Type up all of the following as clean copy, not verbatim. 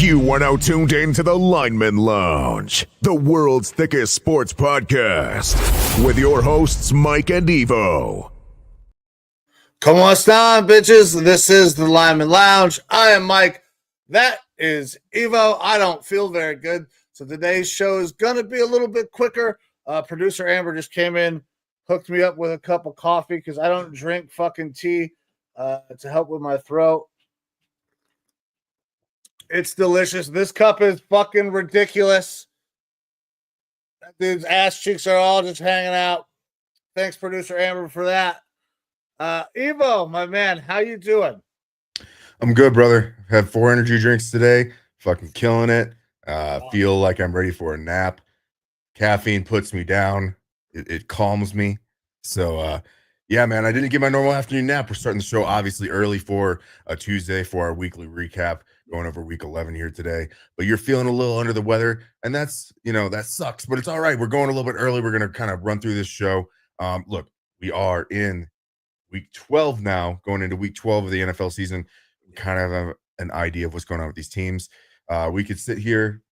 You are now tuned in to the Lineman Lounge, the world's thickest sports podcast, with your hosts, Mike and Evo. Come on down, bitches. This is the Lineman Lounge. I am Mike. That is Evo. I don't feel very good, so today's show is going to be a little bit quicker. Producer Amber just came in, hooked me up with a cup of coffee because I don't drink fucking tea to help with my throat. It's delicious. This cup is fucking ridiculous. That dude's ass cheeks are all just hanging out. Thanks, Producer Amber, for that. Evo, my man, how you doing? I'm good, brother. Had 4 energy drinks today. Fucking killing it. Feel like I'm ready for a nap. Caffeine puts me down. It calms me. So, yeah, man, I didn't get my normal afternoon nap. We're starting the show obviously early for a Tuesday for our weekly recap, going over week 11 here today. But you're feeling a little under the weather, and that's, that sucks, but it's all right. We're going a little bit early. We're going to kind of run through this show. Look, we are in week 12 now, going into week 12 of the NFL season. We kind of have an idea of what's going on with these teams. We could sit here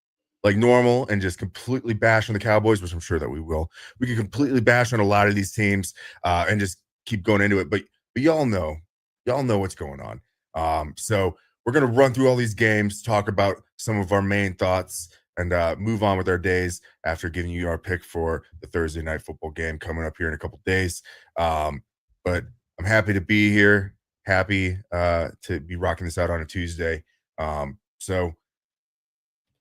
like normal and just completely bash on the Cowboys, which I'm sure that we will. We could completely bash on a lot of these teams and just keep going into it. But y'all know what's going on. So we're going to run through all these games, talk about some of our main thoughts, and move on with our days after giving you our pick for the Thursday night football game coming up here in a couple days. But I'm happy to be here, happy to be rocking this out on a Tuesday. So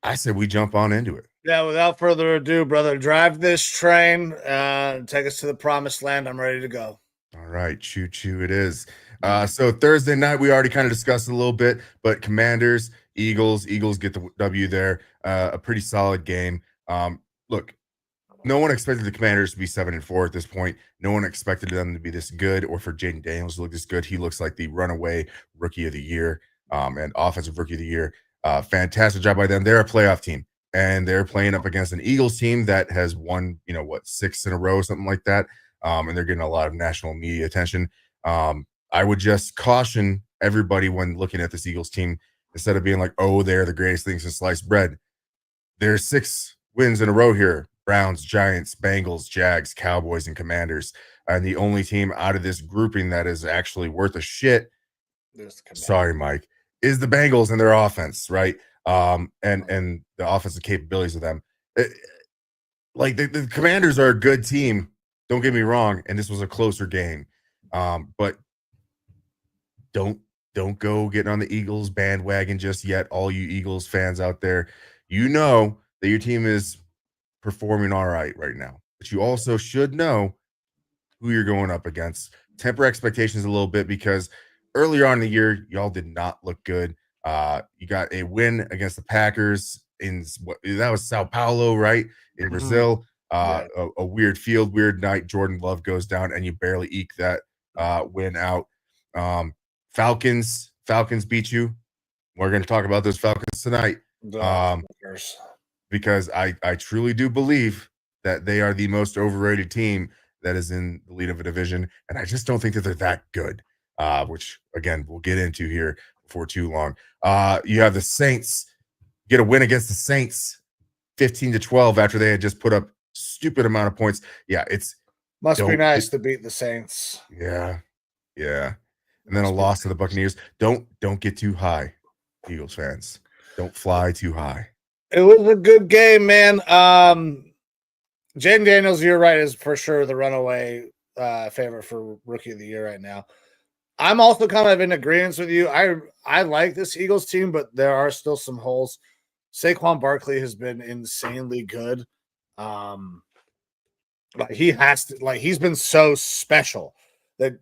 I said we jump on into it. Yeah, without further ado, brother, drive this train, take us to the promised land. I'm ready to go. All right, choo-choo it is. So Thursday night, we already kind of discussed a little bit, but Commanders, Eagles get the W there. A pretty solid game. Look, no one expected the Commanders to be 7-4 at this point. No one expected them to be this good or for Jaden Daniels to look this good. He looks like the runaway rookie of the year and offensive rookie of the year. Fantastic job by them. They're a playoff team, and they're playing up against an Eagles team that has won, 6 in a row, something like that. And they're getting a lot of national media attention. I would just caution everybody when looking at this Eagles team, instead of being like, oh, they're the greatest thing since sliced bread. There's 6 wins in a row here. Browns, Giants, Bengals, Jags, Cowboys, and Commanders. And the only team out of this grouping that is actually worth a shit Sorry, Mike, is the Bengals and their offense, right? And the offensive capabilities of them. Like the Commanders are a good team. Don't get me wrong, and this was a closer game. But don't go getting on the Eagles bandwagon just yet. All you Eagles fans out there, you know that your team is performing all right now, but you also should know who you're going up against. Temper expectations a little bit because earlier on in the year, y'all did not look good. You got a win against the Packers that was Sao Paulo, right? In Brazil. A weird field, weird night. Jordan Love goes down and you barely eke that win out. Falcons beat you. We're going to talk about those Falcons tonight. Because I truly do believe that they are the most overrated team that is in the lead of a division. And I just don't think that they're that good, which, again, we'll get into here before too long. You have the Saints get a win against the Saints 15-12 after they had just put up stupid amount of points. Yeah, must be nice to beat the Saints. Yeah. And then a loss to the Buccaneers. Don't get too high, Eagles fans. Don't fly too high. It was a good game, man. Jaden Daniels, you're right, is for sure the runaway favorite for Rookie of the Year right now. I'm also kind of in agreement with you. I like this Eagles team, but there are still some holes. Saquon Barkley has been insanely good. He's been so special that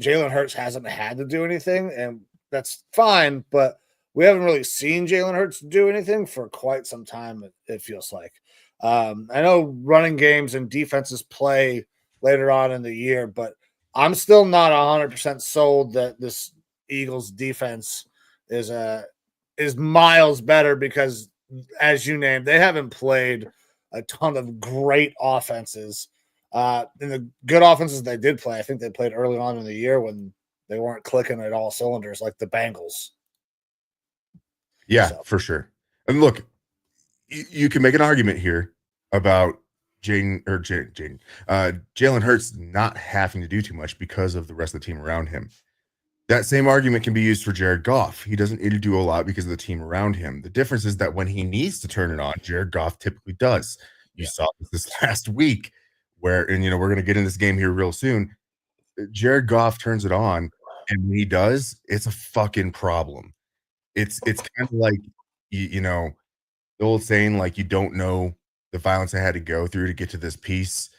Jalen Hurts hasn't had to do anything, and that's fine, but we haven't really seen Jalen Hurts do anything for quite some time, it feels like. I know running games and defenses play later on in the year, but I'm still not 100% sold that this Eagles defense is miles better because, as you named, they haven't played a ton of great offenses. And the good offenses they did play, I think they played early on in the year when they weren't clicking at all cylinders like the Bengals. Yeah, for sure. And look, you can make an argument here about Jalen Hurts not having to do too much because of the rest of the team around him. That same argument can be used for Jared Goff. He doesn't need to do a lot because of the team around him. The difference is that when he needs to turn it on, Jared Goff typically does. You saw this last week where, and we're going to get in this game here real soon. Jared Goff turns it on, and when he does, it's a fucking problem. It's kind of like, the old saying, like, you don't know the violence I had to go through to get to this piece.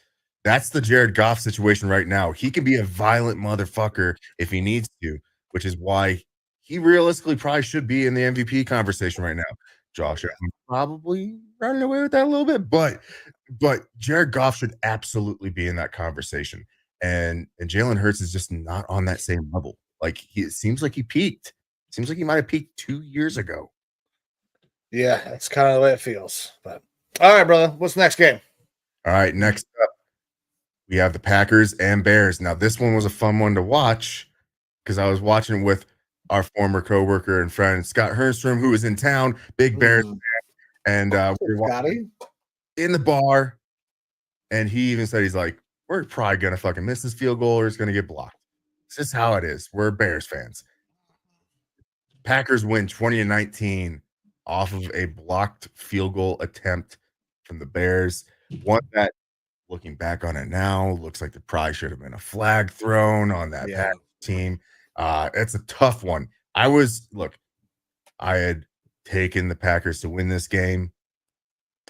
That's the Jared Goff situation right now. He can be a violent motherfucker if he needs to, which is why he realistically probably should be in the MVP conversation right now. Josh Allen probably running away with that a little bit, but Jared Goff should absolutely be in that conversation. And Jalen Hurts is just not on that same level. Like, it seems like he peaked. Seems like he might have peaked 2 years ago. Yeah, that's kind of the way it feels. But all right, brother, what's the next game? All right, next up, we have the Packers and Bears. Now, this one was a fun one to watch because I was watching with our former coworker and friend Scott Hernstrom, who was in town, big Bears fan, and we were watching in the bar, and he even said, he's like, we're probably gonna fucking miss this field goal or it's gonna get blocked. It's just how it is. We're Bears fans. Packers win 20-19 off of a blocked field goal attempt from the Bears. One that, looking back on it now, looks like there probably should have been a flag thrown on that Packers team. It's a tough one. I had taken the Packers to win this game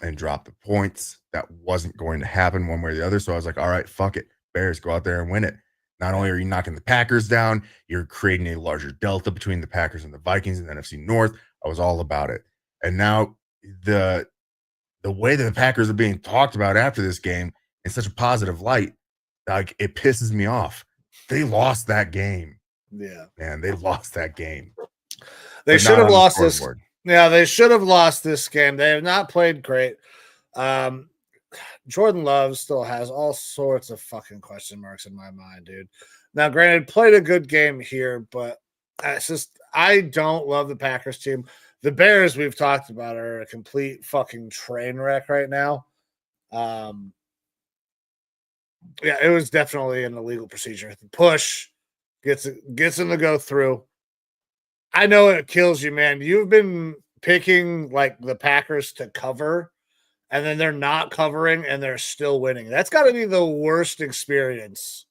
and drop the points. That wasn't going to happen one way or the other. So I was like, all right, fuck it. Bears, go out there and win it. Not only are you knocking the Packers down, you're creating a larger delta between the Packers and the Vikings in the NFC North. I was all about it. And now the way that the Packers are being talked about after this game in such a positive light, like, it pisses me off. They lost that game. Yeah, man, they lost that game. They should have lost this. Yeah, they should have lost this game. They have not played great. Jordan Love still has all sorts of fucking question marks in my mind, dude. Now, granted, played a good game here, but it's just, I don't love the Packers team. The Bears we've talked about are a complete fucking train wreck right now. Yeah, it was definitely an illegal procedure. The push gets him to go through. I know it kills you, man. You've been picking like the Packers to cover, and then they're not covering and they're still winning. That's got to be the worst experience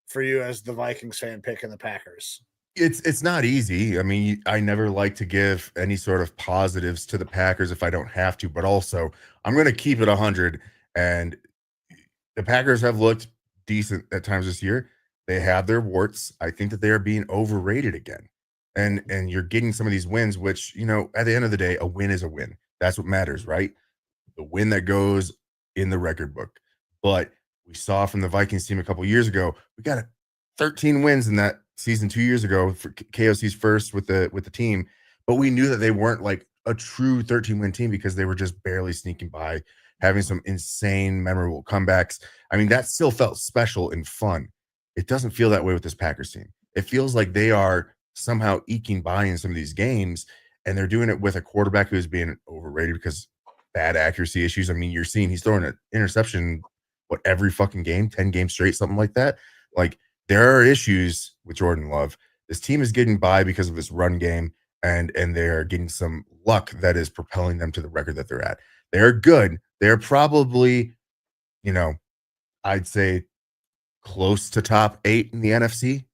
for you as the Vikings fan picking the Packers. It's not easy. I mean, I never like to give any sort of positives to the Packers if I don't have to, but also I'm going to keep it 100. And the Packers have looked decent at times this year. They have their warts. I think that they are being overrated again. And you're getting some of these wins, which, at the end of the day, a win is a win. That's what matters, right? The win that goes in the record book. But we saw from the Vikings team a couple years ago, we got 13 wins in that season 2 years ago for KOC's first with the team. But we knew that they weren't like a true 13-win team because they were just barely sneaking by, having some insane, memorable comebacks. I mean, that still felt special and fun. It doesn't feel that way with this Packers team. It feels like they are somehow eking by in some of these games, and they're doing it with a quarterback who's being overrated because bad accuracy issues. I mean, you're seeing he's throwing an interception, every fucking game, 10 games straight, something like that. Like, there are issues with Jordan Love. This team is getting by because of this run game, and they're getting some luck that is propelling them to the record that they're at. They're good. They're probably, I'd say close to top 8 in the NFC,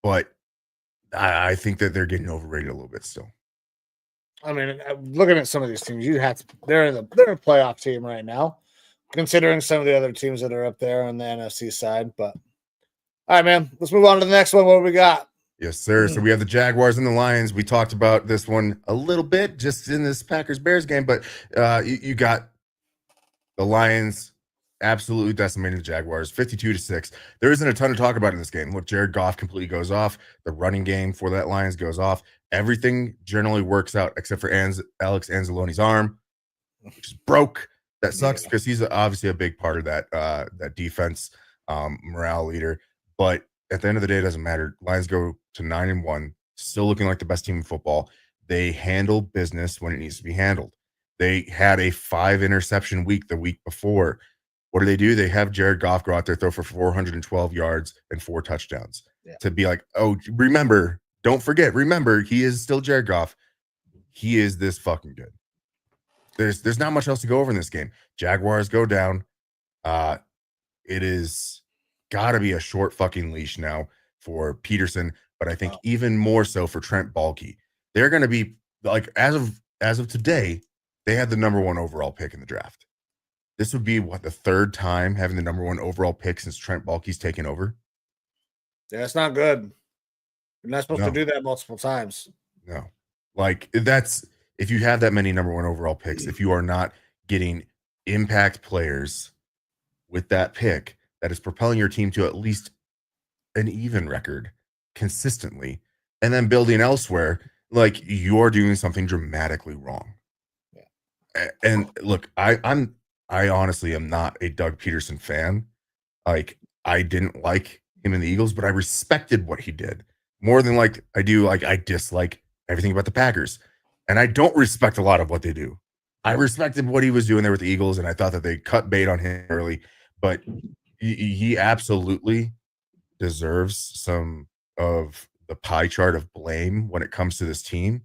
but I think that they're getting overrated a little bit still. I mean, looking at some of these teams, they're a playoff team right now, considering some of the other teams that are up there on the NFC side. But all right, man, let's move on to the next one. What do we got? Yes, sir. So we have the Jaguars and the Lions. We talked about this one a little bit just in this Packers-Bears game, but you got the Lions absolutely decimating the Jaguars, 52-6. There isn't a ton to talk about in this game. Look, Jared Goff completely goes off. The running game for that Lions goes off. Everything generally works out except for Alex Anzalone's arm, which is broke. That sucks because he's obviously a big part of that defense, morale leader. But at the end of the day, it doesn't matter. Lions go to 9-1, still looking like the best team in football. They handle business when it needs to be handled. They had a 5-interception week the week before. What do? They have Jared Goff go out there, throw for 412 yards and 4 touchdowns to be like, oh, don't forget, he is still Jared Goff. He is this fucking good. There's not much else to go over in this game. Jaguars go down. It is got to be a short fucking leash now for Peterson, but I think even more so for Trent Baalke. They're going to be like, as of today, they had the number 1 overall pick in the draft. This would be the 3rd time having the number 1 overall pick since Trent Baalke's taken over. Yeah, it's not good. You're not supposed to do that multiple times. No. Like, that's if you have that many number 1 overall picks, if you are not getting impact players with that pick that is propelling your team to at least an even record consistently, and then building elsewhere, like, you're doing something dramatically wrong. Yeah. And look, I honestly am not a Doug Peterson fan. Like, I didn't like him in the Eagles, but I respected what he did more than I dislike everything about the Packers. And I don't respect a lot of what they do. I respected what he was doing there with the Eagles, and I thought that they cut bait on him early, but he absolutely deserves some of the pie chart of blame when it comes to this team.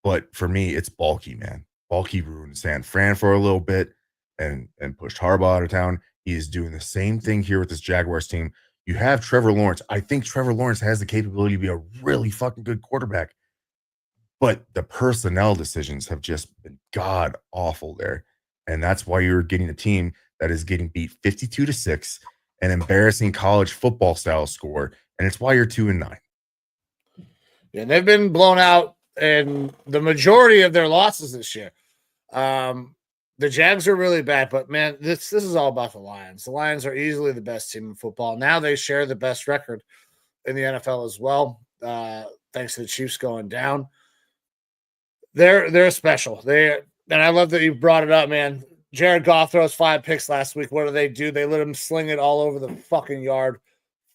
But for me, it's Baalke, man. Baalke ruined San Fran for a little bit and pushed Harbaugh out of town. He is doing the same thing here with this Jaguars team. You have Trevor Lawrence. I think Trevor Lawrence has the capability to be a really fucking good quarterback. But the personnel decisions have just been god awful there. And that's why you're getting a team that is getting beat 52-6, an embarrassing college football style score. And it's why you're 2-9. Yeah, they've been blown out in the majority of their losses this year. The Jags are really bad, but man, this is all about the Lions. The Lions are easily the best team in football. Now they share the best record in the NFL as well, thanks to the Chiefs going down. They're special. And I love that you brought it up, man. Jared Goff throws 5 picks last week. What do? They let him sling it all over the fucking yard.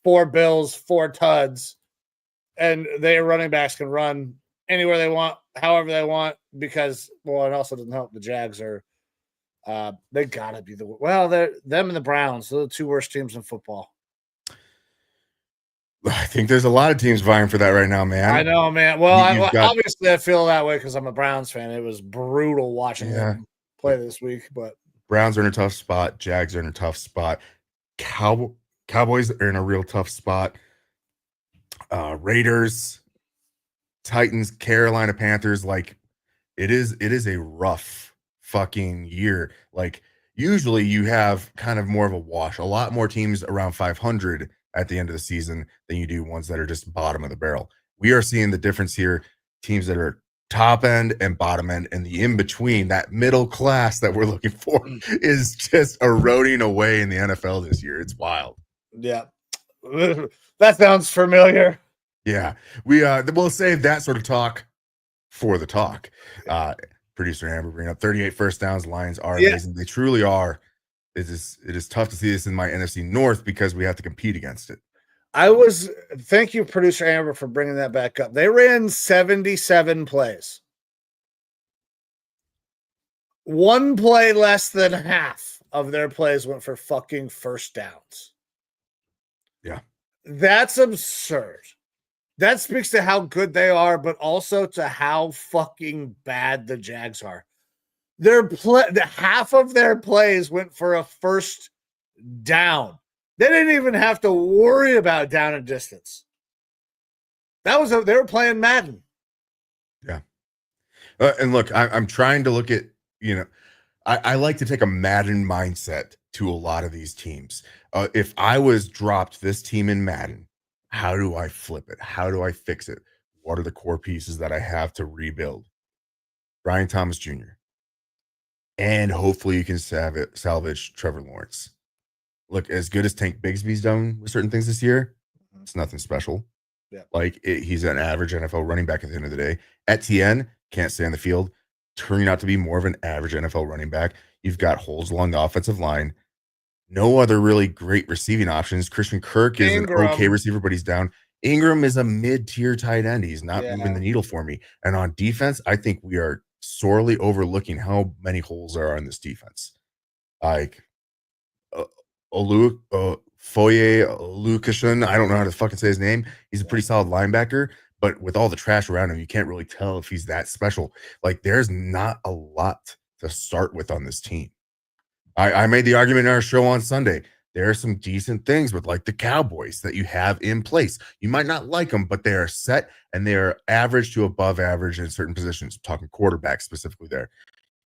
4 bills, 4 tuds, and their running backs can run anywhere they want, however they want, because, well, it also doesn't help the Jags are they gotta be they're them and the Browns. They're the 2 worst teams in football. I think there's a lot of teams vying for that right now, man. I know, man. Well, You've got obviously I feel that way because I'm a Browns fan. It was brutal watching yeah. them play this week, but Browns are in a tough spot. Jags are in a tough spot. Cowboys are in a real tough spot. Raiders, Titans, Carolina Panthers, like it is a rough fucking year. Like usually you have kind of more of a wash, a lot more teams around 500 at the end of the season than you do ones that are just bottom of the barrel. We are seeing the difference here. Teams that are top end and bottom end, and the in between, that middle class that we're looking for is just eroding away in the NFL this year. It's wild. yeah. That sounds familiar. Yeah. We'll save that sort of talk for the talk. Producer Amber bringing up 38 first downs. Lions are amazing. They truly are. It is tough to see this in my NFC North because we have to compete against it. Thank you, producer Amber, for bringing that back up. They ran 77 plays. One play less than half of their plays went for fucking first downs. Yeah. That's absurd. That speaks to how good they are, but also to how fucking bad the Jags are. Half of their plays went for a first down. They didn't even have to worry about down and distance. They were playing Madden. Yeah. And look, I'm trying to look at, I like to take a Madden mindset to a lot of these teams. If I was dropped this team in Madden, how do I flip it? How do I fix it? What are the core pieces that I have to rebuild? Brian Thomas Jr. And hopefully you can salvage Trevor Lawrence. Look, as good as Tank Bigsby's done with certain things this year, it's nothing special. Yeah. He's an average NFL running back at the end of the day. Etienne can't stay on the field, turning out to be more of an average NFL running back. You've got holes along the offensive line. No other really great receiving options. Christian Kirk is an okay receiver, but he's down. Ingram is a mid-tier tight end. He's not moving the needle for me. And on defense, I think we are sorely overlooking how many holes there are in this defense. Like Foye Lukashin, I don't know how to fucking say his name. He's a pretty solid linebacker, but with all the trash around him, you can't really tell if he's that special. Like, there's not a lot to start with on this team. I made the argument in our show on Sunday. There are some decent things with like the Cowboys that you have in place. You might not like them, but they are set and they are average to above average in certain positions. I'm talking quarterback specifically there.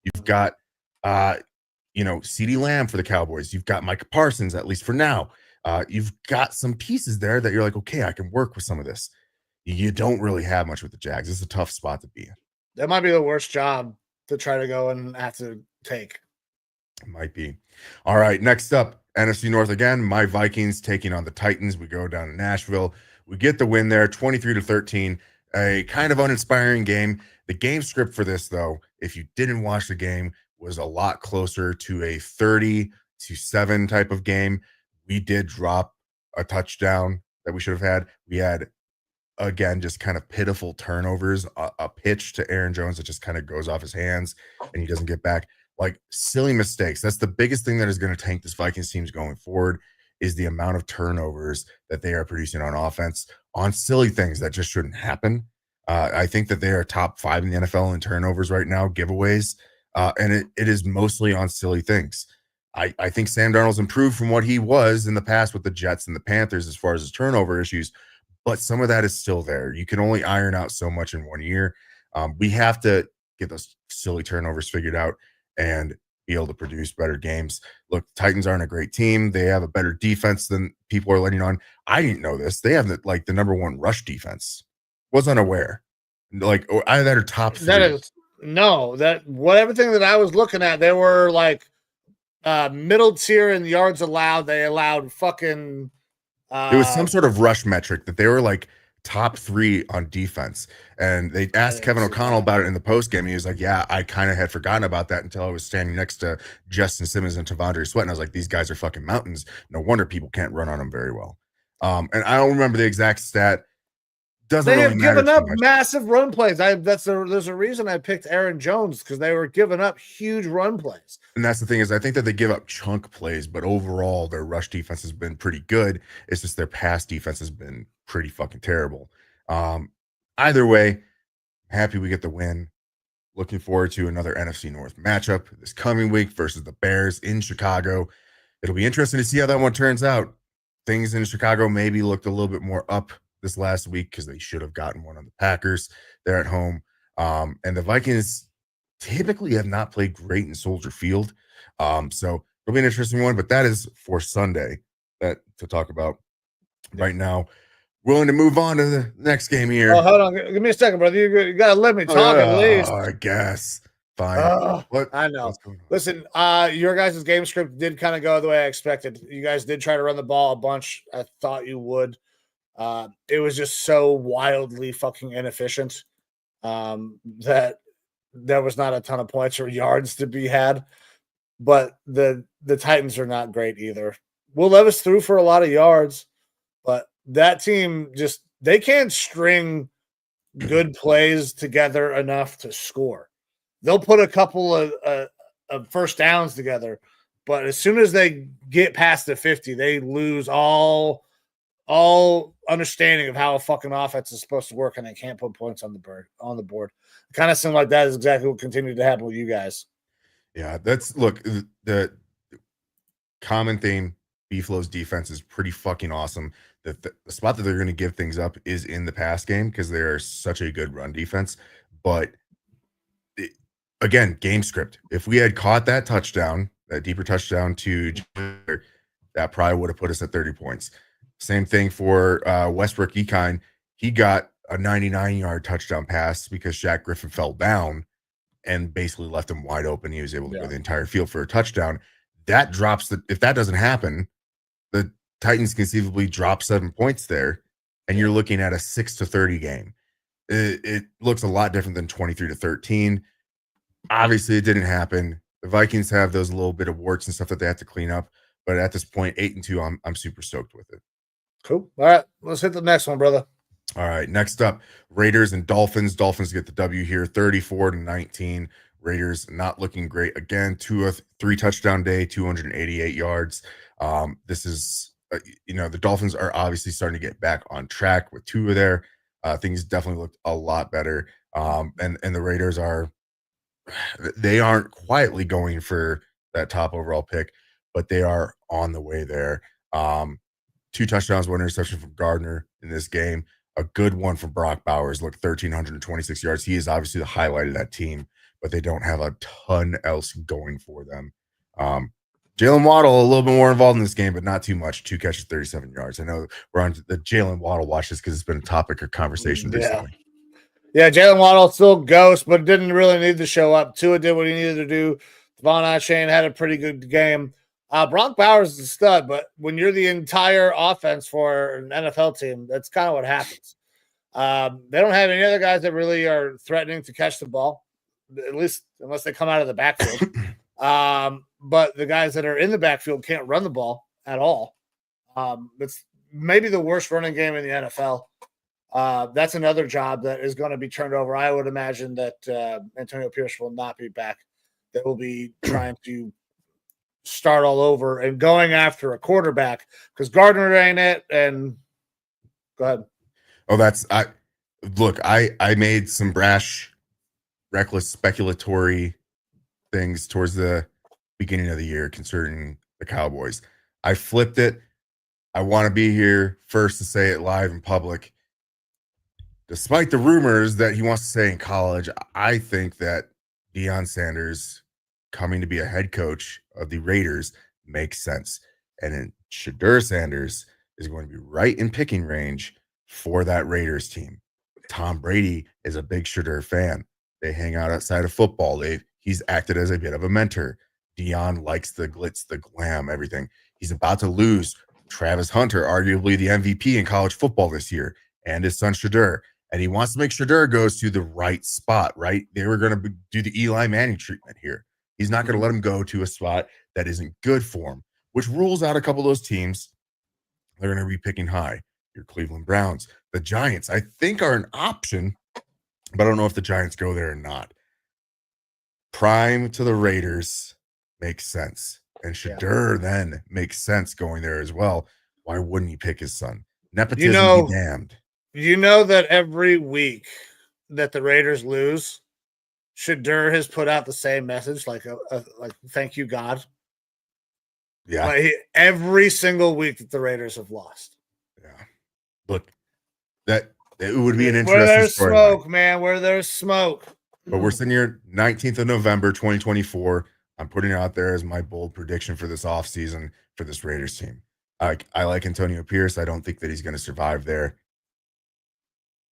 You've got CeeDee Lamb for the Cowboys. You've got Micah Parsons, at least for now. You've got some pieces there that you're like, okay, I can work with some of this. You don't really have much with the Jags. It's a tough spot to be in. That might be the worst job to try to go and have to take. It might be. All right, next up, NFC North again. My Vikings taking on the Titans. We go down to Nashville. We get the win there, 23-13. A kind of uninspiring game. The game script for this, though, if you didn't watch the game, was a lot closer to a 30-7 type of game. We did drop a touchdown that we should have had. We had, again, just kind of pitiful turnovers, a pitch to Aaron Jones that just kind of goes off his hands and he doesn't get back. Like, silly mistakes. That's the biggest thing that is going to tank this Vikings teams going forward, is the amount of turnovers that they are producing on offense on silly things that just shouldn't happen. I think that they are top 5 in the NFL in turnovers right now, giveaways. And it is mostly on silly things. I think Sam Darnold's improved from what he was in the past with the Jets and the Panthers as far as his turnover issues, but some of that is still there. You can only iron out so much in 1 year. We have to get those silly turnovers figured out and be able to produce better games. Look, Titans aren't a great team. They have a better defense than people are letting on. I didn't know this. They have the number 1 rush defense. Was unaware. Like, either that or top 3. Everything that I was looking at, they were like middle tier in yards allowed. They allowed fucking it was some sort of rush metric that they were like top 3 on defense. And they asked Kevin O'Connell about it in the post game. He was like, yeah, I kind of had forgotten about that until I was standing next to Justin Simmons and Tavondre Sweat. And I was like, these guys are fucking mountains. No wonder people can't run on them very well. And I don't remember the exact stat. doesn't They really have matter given too up much. massive run plays. There's a reason I picked Aaron Jones, because they were giving up huge run plays. And that's the thing, is I think that they give up chunk plays, but overall their rush defense has been pretty good. It's just their pass defense has been pretty fucking terrible. Either way, happy we get the win. Looking forward to another NFC North matchup this coming week versus the Bears in Chicago. It'll be interesting to see how that one turns out. Things in Chicago maybe looked a little bit more up this last week because they should have gotten one on the Packers. They're at home. And the Vikings typically have not played great in Soldier Field. So it'll be an interesting one, but that is for Sunday that to talk about right now. Willing to move on to the next game here. Oh, hold on. Give me a second, brother. You got to let me talk at least. I guess. Fine. What? I know. What's going on? Listen, your guys' game script did kind of go the way I expected. You guys did try to run the ball a bunch. I thought you would. It was just so wildly fucking inefficient that there was not a ton of points or yards to be had. But the Titans are not great either. Will Levis threw for a lot of yards, but that team just they can't string good plays together enough to score. They'll put a couple of first downs together, but as soon as they get past the 50, they lose all understanding of how a fucking offense is supposed to work, and they can't put points on the board. It kind of seemed like that is exactly what continued to happen with you guys. Yeah, look, the common theme, Buffalo's defense is pretty fucking awesome. The spot that they're going to give things up is in the pass game because they're such a good run defense. But again, game script. If we had caught that touchdown, that deeper touchdown to Jr., that probably would have put us at 30 points. Same thing for Westbrook Ekine. He got a 99-yard touchdown pass because Shaq Griffin fell down and basically left him wide open. He was able to go the entire field for a touchdown. That drops if that doesn't happen, the Titans conceivably drop 7 points there, and you're looking at a 6-30 game. It looks a lot different than 23-13. Obviously, it didn't happen. The Vikings have those little bit of warts and stuff that they have to clean up. But at this point, 8-2, I'm super stoked with it. Cool. All right, let's hit the next one, brother. All right, next up, Raiders and Dolphins. Dolphins get the W here, 34-19. Raiders not looking great again. 3 touchdown day, 288 yards. This is, the Dolphins are obviously starting to get back on track with Tua there. Things definitely looked a lot better. And the Raiders they aren't quietly going for that top overall pick, but they are on the way there. 2 touchdowns, 1 interception from Gardner in this game. A good one from Brock Bowers. Look, 1,326 yards. He is obviously the highlight of that team, but they don't have a ton else going for them. Jalen Waddle, a little bit more involved in this game, but not too much. 2 catches, 37 yards. I know we're on the Jalen Waddle watch this because it's been a topic of conversation recently. Yeah, Jalen Waddle still ghost, but didn't really need to show up. Tua did what he needed to do. Devon Achane had a pretty good game. Brock Bowers is a stud, but when you're the entire offense for an NFL team, that's kind of what happens. They don't have any other guys that really are threatening to catch the ball, at least unless they come out of the backfield. But the guys that are in the backfield can't run the ball at all. It's maybe the worst running game in the NFL. That's another job that is going to be turned over. I would imagine that Antonio Pierce will not be back. They will be trying to start all over and going after a quarterback because Gardner ain't it. And go ahead. Oh, I made some brash, reckless, speculatory things towards the beginning of the year concerning the Cowboys. I flipped it. I want to be here first to say it live in public. Despite the rumors that he wants to stay in college, I think that Deion Sanders coming to be a head coach of the Raiders makes sense. And then Shedeur Sanders is going to be right in picking range for that Raiders team. Tom Brady is a big Shedeur fan. They hang out outside of football. He's acted as a bit of a mentor. Deion likes the glitz, the glam, everything. He's about to lose Travis Hunter, arguably the MVP in college football this year, and his son Shedeur. And he wants to make Shedeur goes to the right spot, right? They were going to do the Eli Manning treatment here. He's not going to let him go to a spot that isn't good for him, which rules out a couple of those teams. They're going to be picking high. your Cleveland Browns. The Giants, I think, are an option, but I don't know if the Giants go there or not. Prime to the Raiders makes sense. And Shadur then makes sense going there as well. Why wouldn't he pick his son? Nepotism be damned. You know that every week that the Raiders lose, Shadur has put out the same message, like thank you, God. Yeah. Like every single week that the Raiders have lost. Yeah. Look, that it would be an interesting Where there's smoke, storyline. man. Where there's smoke. But we're sitting here 19th of November, 2024. I'm putting it out there as my bold prediction for this offseason for this Raiders team. I like Antonio Pierce. I don't think that he's going to survive there.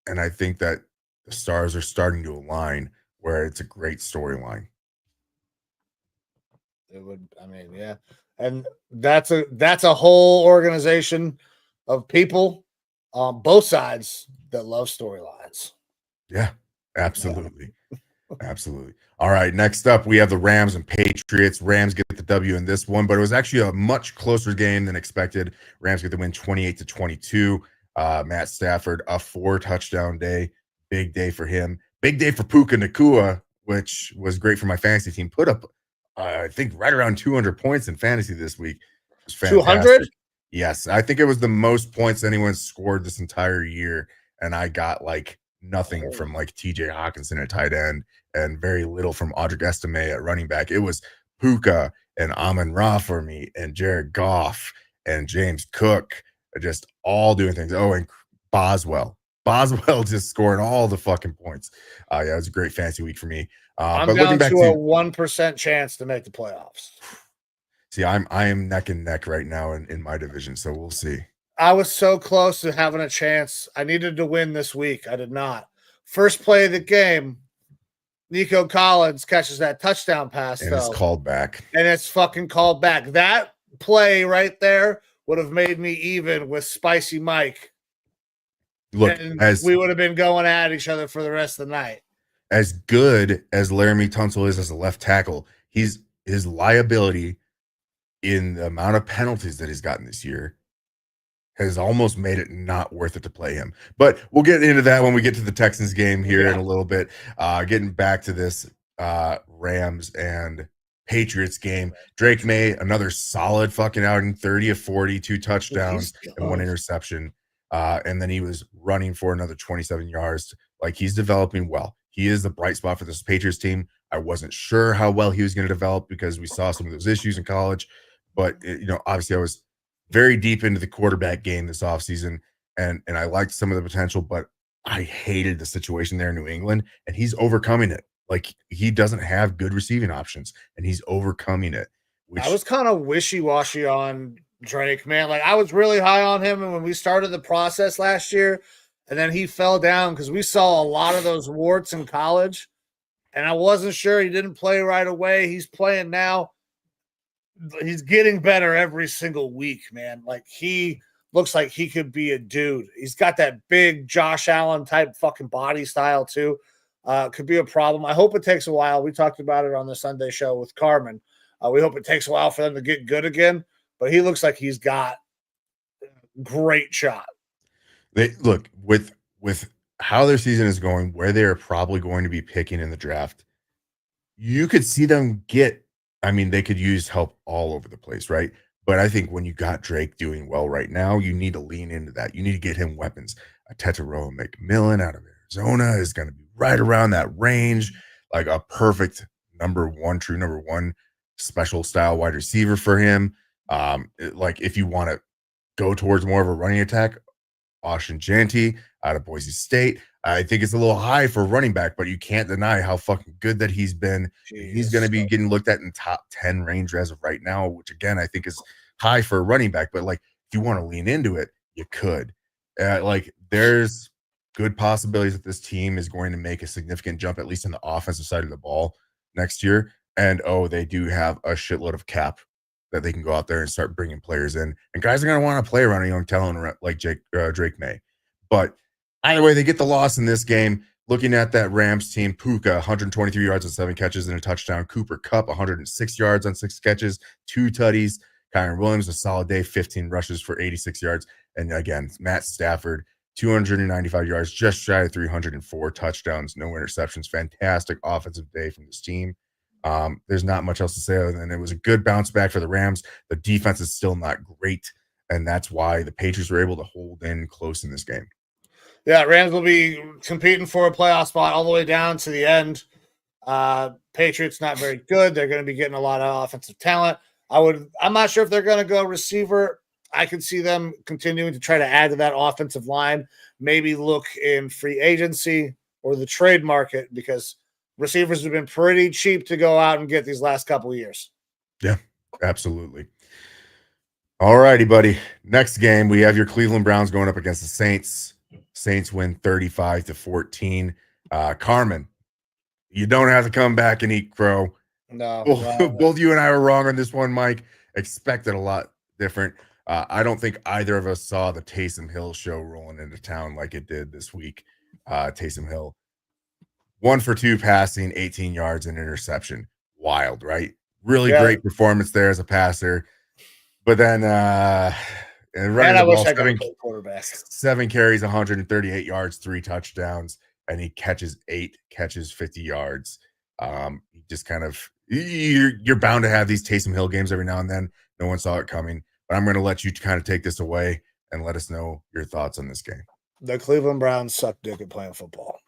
And I think that the stars are starting to align where it's a great storyline. It would, I mean, yeah. And that's a whole organization of people on both sides that love storylines. Yeah, absolutely. Absolutely. All right. Next up, we have the Rams and Patriots. Rams get the W in this one, but it was actually a much closer game than expected. Rams get the win 28-22. Matt Stafford, a 4-touchdown day. Big day for him. Big day for Puka Nacua, which was great for my fantasy team. Put up, I think, right around 200 points in fantasy this week. It was fantastic. 200? Yes. I think it was the most points anyone scored this entire year. And I got like nothing from like TJ Hawkinson at tight end and very little from Audric Estime at running back. It was Puka and Amon-Ra for me and Jared Goff and James Cook just all doing things. Oh, and Boswell just scoring all the fucking points. Yeah, it was a great fantasy week for me. I'm but down looking back to a 1% chance to make the playoffs. See, I am neck and neck right now in my division, so we'll see. I was so close to having a chance. I needed to win this week. I did not. First play of the game, Nico Collins catches that touchdown pass. And it's called back. And it's fucking called back. That play right there would have made me even with Spicy Mike. Look, and as we would have been going at each other for the rest of the night. As good as Laramie Tunsil is as a left tackle, his liability in the amount of penalties that he's gotten this year has almost made it not worth it to play him. But we'll get into that when we get to the Texans game here in a little bit. Getting back to this Rams and Patriots game. Drake May, another solid fucking outing, 30 of 40, 2 touchdowns and 1 interception. And then he was running for another 27 yards. Like, he's developing well. He is the bright spot for this Patriots team. I wasn't sure how well he was going to develop because we saw some of those issues in college. But, obviously I was very deep into the quarterback game this offseason, and I liked some of the potential, but I hated the situation there in New England, and he's overcoming it. Like, he doesn't have good receiving options, and he's overcoming it. I was kind of wishy-washy on Drake, man. Like, I was really high on him, and when we started the process last year, and then he fell down because we saw a lot of those warts in college, and I wasn't sure. He didn't play right away. He's playing now. He's getting better every single week, man. Like, he looks like he could be a dude. He's got that big Josh Allen type fucking body style too. Could be a problem. I hope it takes a while. We talked about it on the Sunday show with Carmen. We hope it takes a while for them to get good again, but he looks like he's got great shot. They look with how their season is going, where they're probably going to be picking in the draft. You could see them get, I mean, they could use help all over the place, right? But I think when you got Drake doing well right now, you need to lean into that. You need to get him weapons. A Tetairoa McMillan out of Arizona is going to be right around that range, like a perfect true number one special style wide receiver for him. Like, if you want to go towards more of a running attack, Austin Janty out of Boise State. I think it's a little high for running back, but you can't deny how fucking good that he's been. He's going to be getting looked at in top 10 range as of right now, which again, I think is high for a running back. But like, if you want to lean into it, you could. Like, there's good possibilities that this team is going to make a significant jump, at least on the offensive side of the ball next year. And they do have a shitload of cap that they can go out there and start bringing players in. And guys are going to want to play around a young talent like Drake May. But either way, they get the loss in this game. Looking at that Rams team, Puka, 123 yards on 7 catches and a touchdown. Cooper Kupp, 106 yards on 6 catches, 2 tutties. Kyron Williams, a solid day, 15 rushes for 86 yards. And again, Matt Stafford, 295 yards, just shy of 304 touchdowns, no interceptions. Fantastic offensive day from this team. There's not much else to say other than it was a good bounce back for the Rams. The defense is still not great, and that's why the Patriots were able to hold in close in this game. Yeah, Rams will be competing for a playoff spot all the way down to the end. Patriots not very good. They're going to be getting a lot of offensive talent. I'm not sure if they're going to go receiver. I could see them continuing to try to add to that offensive line, maybe look in free agency or the trade market, because receivers have been pretty cheap to go out and get these last couple of years. Yeah, absolutely. All righty, buddy. Next game, we have your Cleveland Browns going up against the Saints. Saints win 35-14. Carmen, you don't have to come back and eat crow. No. Both you and I were wrong on this one, Mike. Expected a lot different. I don't think either of us saw the Taysom Hill show rolling into town like it did this week. Taysom Hill, 1 for 2 passing, 18 yards and interception. Wild, right? Really great performance there as a passer. But then running the ball, 7 carries, 138 yards, 3 touchdowns, and he catches 8 catches, 50 yards. Just kind of, you're bound to have these Taysom Hill games every now and then. No one saw it coming. But I'm going to let you kind of take this away and let us know your thoughts on this game. The Cleveland Browns suck dick at playing football.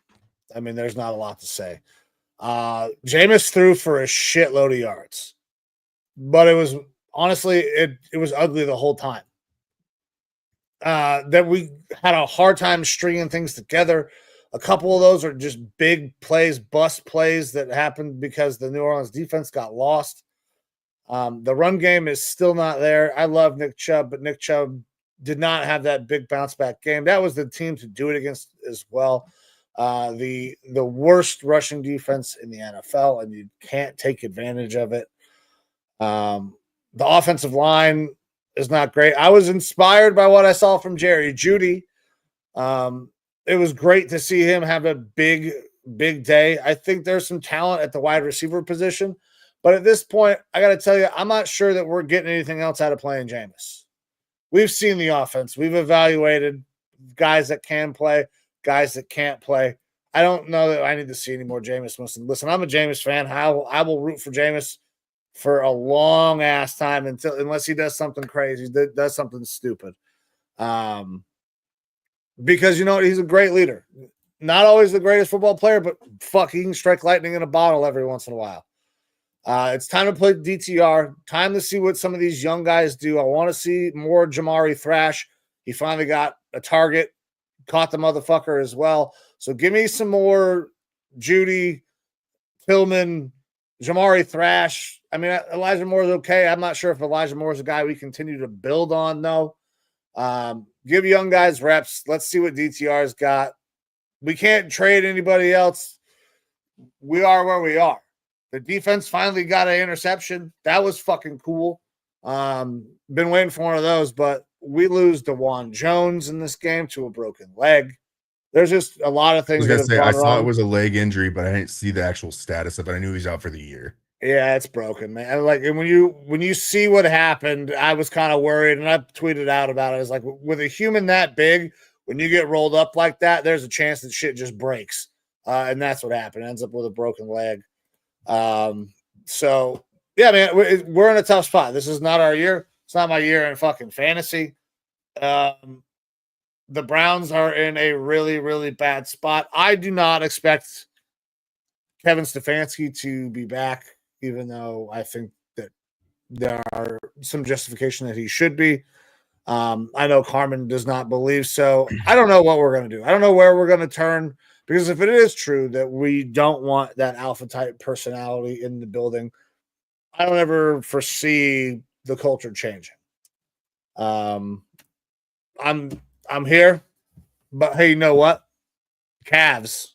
I mean, there's not a lot to say. Jameis threw for a shitload of yards, but it was honestly, it was ugly the whole time. That we had a hard time stringing things together. A couple of those are just big plays, bust plays that happened because the New Orleans defense got lost. The run game is still not there. I love Nick Chubb, but Nick Chubb did not have that big bounce back game. That was the team to do it against as well. The worst rushing defense in the NFL, and you can't take advantage of it. The offensive line is not great. I was inspired by what I saw from Jerry Jeudy. It was great to see him have a big day. I think there's some talent at the wide receiver position, but at this point, I got to tell you, I'm not sure that we're getting anything else out of playing Jameis. We've seen the offense. We've evaluated guys that can play, guys that can't play. I don't know that I need to see any more Jameis Winston. Listen, I'm a Jameis fan. I will root for Jameis for a long ass time unless he does something crazy, does something stupid. Because you know what? He's a great leader. Not always the greatest football player, but fuck, he can strike lightning in a bottle every once in a while. It's time to play DTR. Time to see what some of these young guys do. I want to see more Jamari Thrash. He finally got a target, caught the motherfucker as well. So give me some more Jeudy, Tillman, Jamari Thrash. I mean, Elijah Moore is okay. I'm not sure if Elijah Moore is a guy we continue to build on, though. Give young guys reps. Let's see what DTR's got. We can't trade anybody else. We are where we are. The defense finally got an interception. That was fucking cool. Been waiting for one of those, but we lose DeJuan Jones in this game to a broken leg. There's just a lot of things. I saw it was a leg injury, but I didn't see the actual status of it. I knew he's out for the year. Yeah, it's broken, man. And when you see what happened, I was kind of worried, and I tweeted out about it. It's like, with a human that big, when you get rolled up like that, there's a chance that shit just breaks. And that's what happened. Ends up with a broken leg. So yeah, man, we're in a tough spot. This is not our year. It's not my year in fucking fantasy. The Browns are in a really, really bad spot. I do not expect Kevin Stefanski to be back, even though I think that there are some justification that he should be. I know Carmen does not believe so. I don't know what we're going to do. I don't know where we're going to turn, because if it is true that we don't want that alpha type personality in the building, I don't ever foresee the culture changing. I'm here, but hey, you know what? Cavs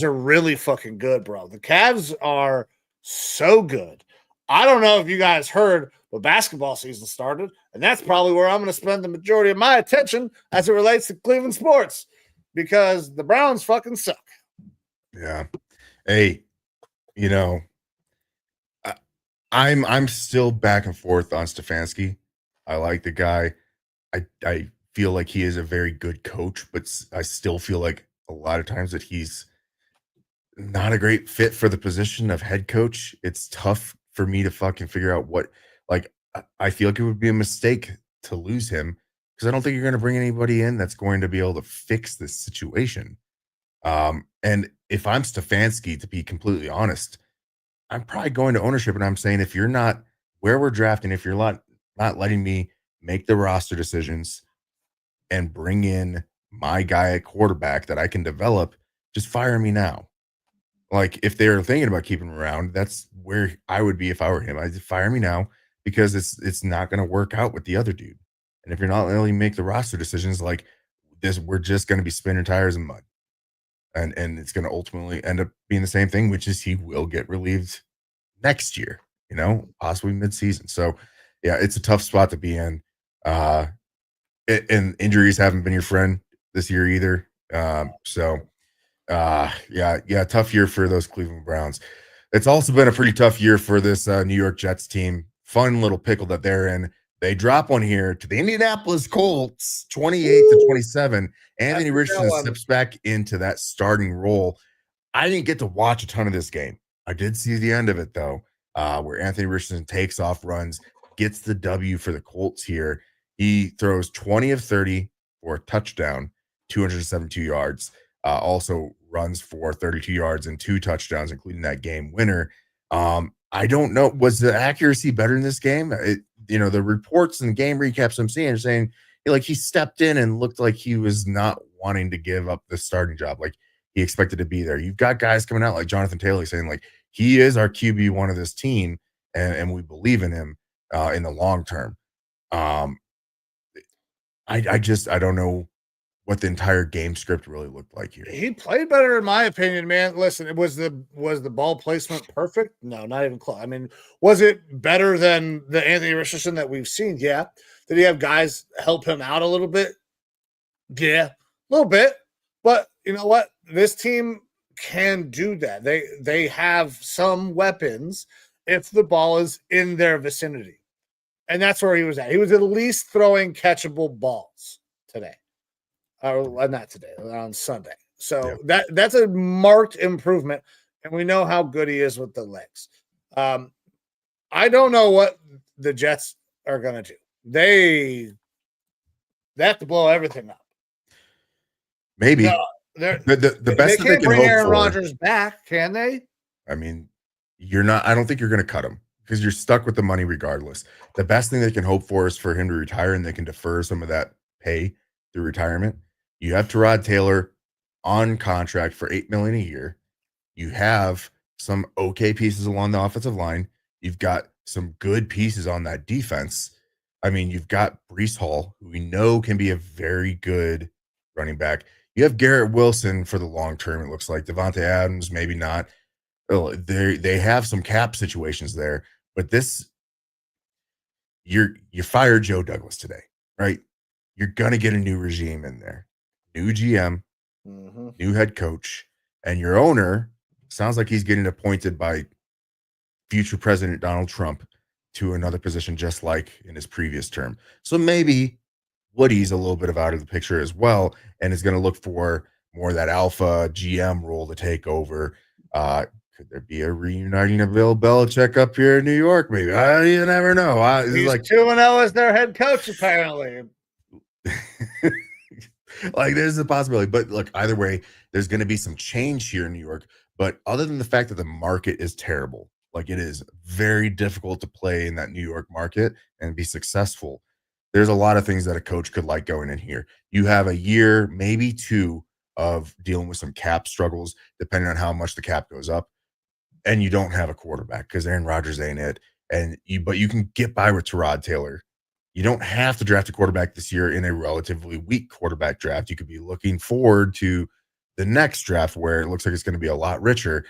are really fucking good, bro. The Cavs are so good. I don't know if you guys heard, but basketball season started, and that's probably where I'm going to spend the majority of my attention as it relates to Cleveland sports, because the Browns fucking suck. Yeah. Hey, you know, I'm still back and forth on Stefanski. I like the guy. I feel like he is a very good coach, but I still feel like a lot of times that he's not a great fit for the position of head coach. It's tough for me to fucking figure out what, like, I feel like it would be a mistake to lose him because I don't think you're going to bring anybody in that's going to be able to fix this situation. And if I'm Stefanski, to be completely honest, I'm probably going to ownership and I'm saying, if you're not where we're drafting, if you're not letting me make the roster decisions and bring in my guy at quarterback that I can develop, just fire me now. Like, if they're thinking about keeping him around, that's where I would be if I were him. I'd fire me now because it's not going to work out with the other dude. And if you're not letting me make the roster decisions like this, we're just going to be spinning tires in mud. And it's going to ultimately end up being the same thing, which is he will get relieved next year, possibly midseason. So, yeah, it's a tough spot to be in. And injuries haven't been your friend this year either. Yeah, tough year for those Cleveland Browns. It's also been a pretty tough year for this New York Jets team. Fun little pickle that they're in. They drop one here to the Indianapolis Colts, 28-27. Anthony Richardson steps back into that starting role. I didn't get to watch a ton of this game. I did see the end of it, though, where Anthony Richardson takes off, runs, gets the W for the Colts here. He throws 20 of 30 for a touchdown, 272 yards. Also runs for 32 yards and 2 touchdowns, including that game winner. I don't know. Was the accuracy better in this game? The reports and game recaps I'm seeing are saying he stepped in and looked like he was not wanting to give up the starting job. Like, he expected to be there. You've got guys coming out like Jonathan Taylor saying, like, he is our QB1 of this team, and we believe in him in the long term. I don't know what the entire game script really looked like here. He played better, in my opinion, man. Listen, was the ball placement perfect? No, not even close. I mean, was it better than the Anthony Richardson that we've seen? Yeah. Did he have guys help him out a little bit? Yeah, a little bit. But you know what? This team can do that. They have some weapons if the ball is in their vicinity. And that's where he was at. He was at least throwing catchable balls today. Not today, on Sunday. So yeah. That's a marked improvement, and we know how good he is with the legs. I don't know what the Jets are going to do. They have to blow everything up. Maybe. No, the best they can't bring Aaron Rodgers back, can they? I mean, I don't think you're going to cut him because you're stuck with the money regardless. The best thing they can hope for is for him to retire, and they can defer some of that pay through retirement. You have Tyrod Taylor on contract for $8 million a year. You have some okay pieces along the offensive line. You've got some good pieces on that defense. I mean, you've got Breece Hall, who we know can be a very good running back. You have Garrett Wilson for the long term. It looks like Devontae Adams, maybe not. They have some cap situations there, but you fired Joe Douglas today, right? You're gonna get a new regime in there. New GM, new head coach, and your owner sounds like he's getting appointed by future President Donald Trump to another position, just like in his previous term. So maybe Woody's a little bit out of the picture as well, and is going to look for more of that alpha GM role to take over. Could there be a reuniting of Bill Belichick up here in New York? Maybe. You never know. He's like 2-0 as their head coach, apparently. Like, there's a possibility, but look, either way, there's going to be some change here in New York. But other than the fact that the market is terrible, like, it is very difficult to play in that New York market and be successful. There's a lot of things that a coach could like going in here. You have a year, maybe 2, of dealing with some cap struggles, depending on how much the cap goes up. And you don't have a quarterback because Aaron Rodgers ain't it. But you can get by with Tyrod Taylor. You don't have to draft a quarterback this year in a relatively weak quarterback draft. You could be looking forward to the next draft where it looks like it's going to be a lot richer.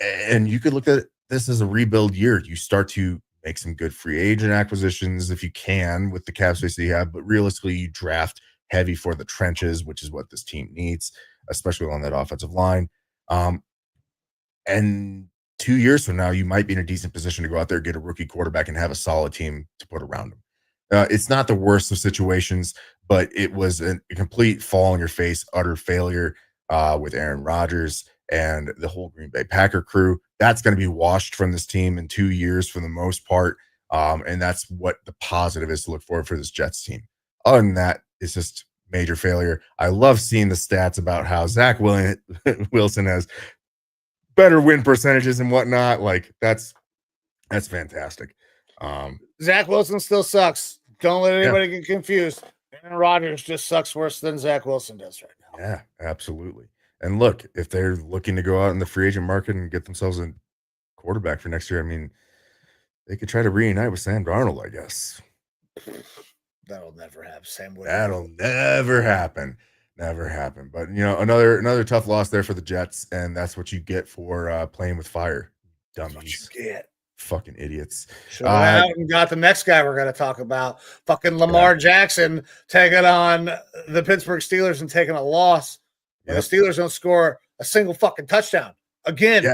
And you could look at this as a rebuild year. You start to make some good free agent acquisitions if you can with the cap space that you have, but realistically, you draft heavy for the trenches, which is what this team needs, especially on that offensive line. And 2 years from now, you might be in a decent position to go out there, get a rookie quarterback, and have a solid team to put around him. It's not the worst of situations, but it was a complete fall on your face, utter failure with Aaron Rodgers and the whole Green Bay Packer crew. That's going to be washed from this team in 2 years for the most part. And that's what the positive is to look forward for this Jets team. Other than that, it's just major failure. I love seeing the stats about how Zach Wilson has better win percentages and whatnot. Like that's fantastic. Zach Wilson still sucks. Don't let anybody get confused. Aaron Rodgers just sucks worse than Zach Wilson does right now. Yeah, absolutely. And look, if they're looking to go out in the free agent market and get themselves a quarterback for next year, I mean, they could try to reunite with Sam Darnold, I guess. That'll never happen. That'll never happen. Never happen. But another tough loss there for the Jets, and that's what you get for playing with fire. Dummies. That's what you get. Fucking idiots. Should have went out and got the next guy we're going to talk about. Fucking Lamar Jackson taking on the Pittsburgh Steelers and taking a loss. Yep. The Steelers don't score a single fucking touchdown again.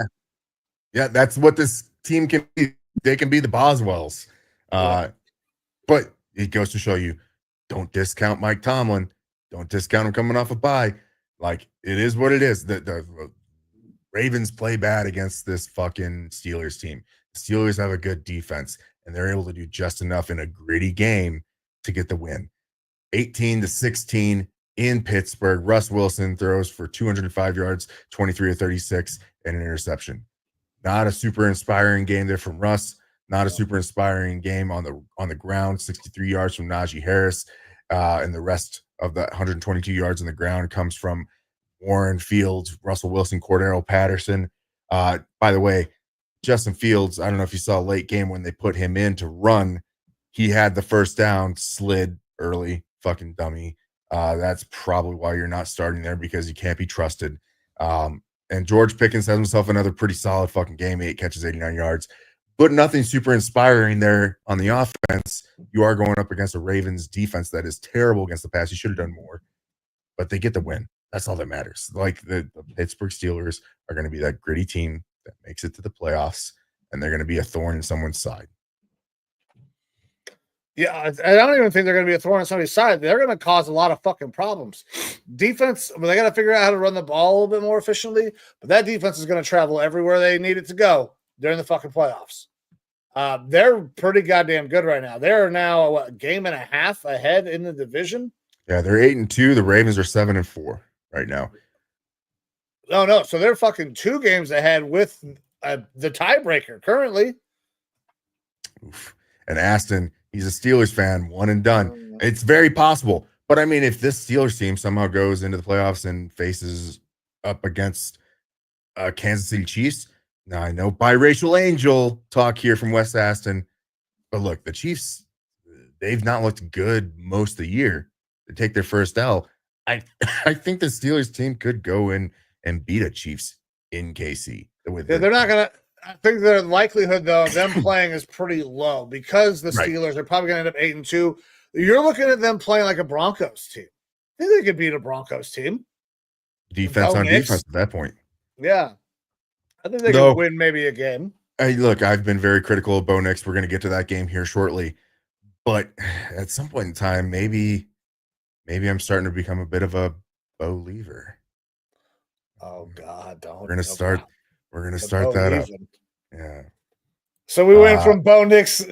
Yeah, that's what this team can be. They can be the Boswells. But it goes to show you, don't discount Mike Tomlin. Don't discount him coming off a bye. Like, it is what it is. The Ravens play bad against this fucking Steelers team. The Steelers have a good defense, and they're able to do just enough in a gritty game to get the win. 18-16 in Pittsburgh. Russ Wilson throws for 205 yards, 23 of 36, and an interception. Not a super inspiring game there from Russ. Not a super inspiring game on the ground. 63 yards from Najee Harris, and the rest of the 122 yards on the ground comes from Warren Fields, Russell Wilson, Cordero Patterson. By the way, Justin Fields, I don't know if you saw a late game when they put him in to run. He had the first down, slid early, fucking dummy. That's probably why you're not starting there, because you can't be trusted. And George Pickens has himself another pretty solid fucking game, 8 catches, 89 yards. But nothing super inspiring there on the offense. You are going up against a Ravens defense that is terrible against the pass. You should have done more, but they get the win. That's all that matters. Like the Pittsburgh Steelers are going to be that gritty team that makes it to the playoffs, and they're going to be a thorn in someone's side. Yeah, I don't even think they're going to be a thorn on somebody's side. They're going to cause a lot of fucking problems. Defense, they got to figure out how to run the ball a little bit more efficiently, but that defense is going to travel everywhere they need it to go during the fucking playoffs. They're pretty goddamn good right now. They're now a game and a half ahead in the division. Yeah, they're 8-2. The Ravens are 7-4 right now. No. So they're fucking 2 games ahead with the tiebreaker currently. Oof. And Aston, he's a Steelers fan, one and done. It's very possible. But I mean, if this Steelers team somehow goes into the playoffs and faces up against Kansas City Chiefs, now I know biracial angel talk here from West Aston, but look, the Chiefs, they've not looked good most of the year. They take their first L. I think the Steelers team could go in and beat a Chiefs in KC. They're not going to. I think their likelihood, though, of them playing is pretty low because the Steelers are probably going to end up 8-2. You're looking at them playing like a Broncos team. I think they could beat a Broncos team. Defense on defense at that point. Yeah. I think they could win maybe a game. Hey, look, I've been very critical of Bo Nix. We're going to get to that game here shortly. But at some point in time, maybe I'm starting to become a bit of a Bo lever. Oh, God, don't. We're going to start that up. Yeah. So we went from Bo Nix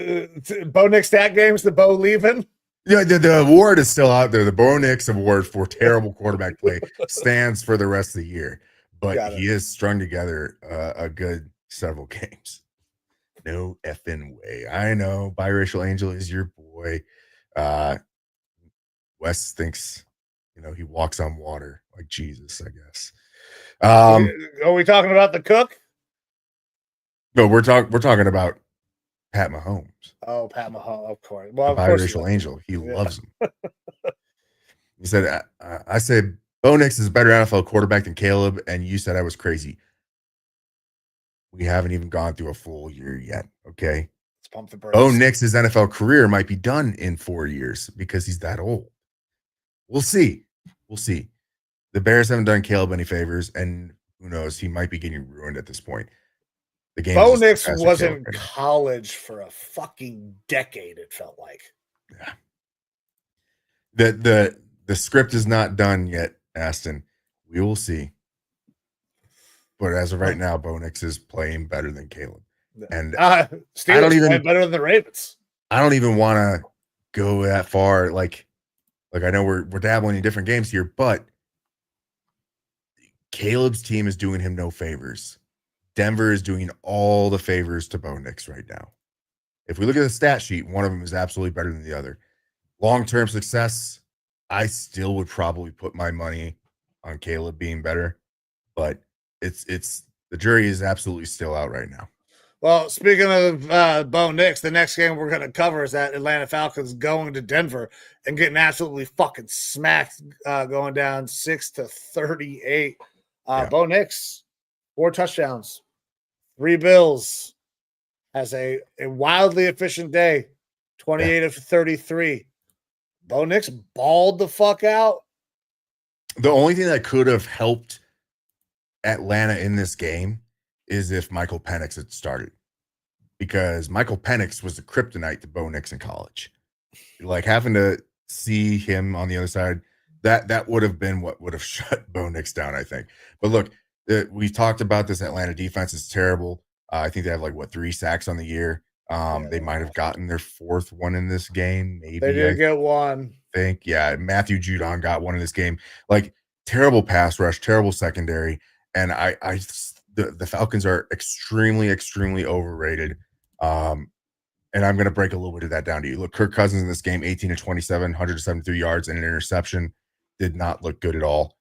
stat games to Bo leaving. Yeah, the award is still out there. The Bo Nix award for terrible quarterback play stands for the rest of the year. But he has strung together a good several games. No effing way. I know biracial angel is your boy. Wes thinks, he walks on water like Jesus, I guess. Are we talking about the cook? No, we're talking about Pat Mahomes. Oh, Pat Mahomes, of course. Well, the biracial angel. He loves him. He said, I said, Bo Nix is a better NFL quarterback than Caleb, and you said I was crazy. We haven't even gone through a full year yet, okay? Let's pump the brakes. Bo Nix's NFL career might be done in 4 years because he's that old. We'll see. The Bears haven't done Caleb any favors, and who knows? He might be getting ruined at this point. Bo Nix was in college for a fucking decade, it felt like. Yeah. The script is not done yet, Aston. We will see. But as of right now, Bo Nix is playing better than Caleb. And Steelers playing better than the Ravens. I don't even want to go that far. Like I know we're dabbling in different games here, but Caleb's team is doing him no favors. Denver is doing all the favors to Bo Nix right now. If we look at the stat sheet, one of them is absolutely better than the other. Long-term success, I still would probably put my money on Caleb being better, but it's the jury is absolutely still out right now. Well, speaking of Bo Nix, the next game we're going to cover is that Atlanta Falcons going to Denver and getting absolutely fucking smacked, going down 6-38. Bo Nix, 4 touchdowns, 3 bills, has a wildly efficient day, 28 of 33. Bo Nix balled the fuck out. The only thing that could have helped Atlanta in this game is if Michael Penix had started, because Michael Penix was the kryptonite to Bo Nix in college. Like, having to see him on the other side, that would have been what would have shut Bo Nix down, I think. But look, we talked about this Atlanta defense is terrible. I think they have 3 sacks on the year. They might have gotten their 4th one in this game. Maybe they did get one. Yeah, Matthew Judon got one in this game. Terrible pass rush, terrible secondary, and the Falcons are extremely, extremely overrated. And I'm going to break a little bit of that down to you. Look, Kirk Cousins in this game, 18 to 27, 173 yards and an interception, did not look good at all.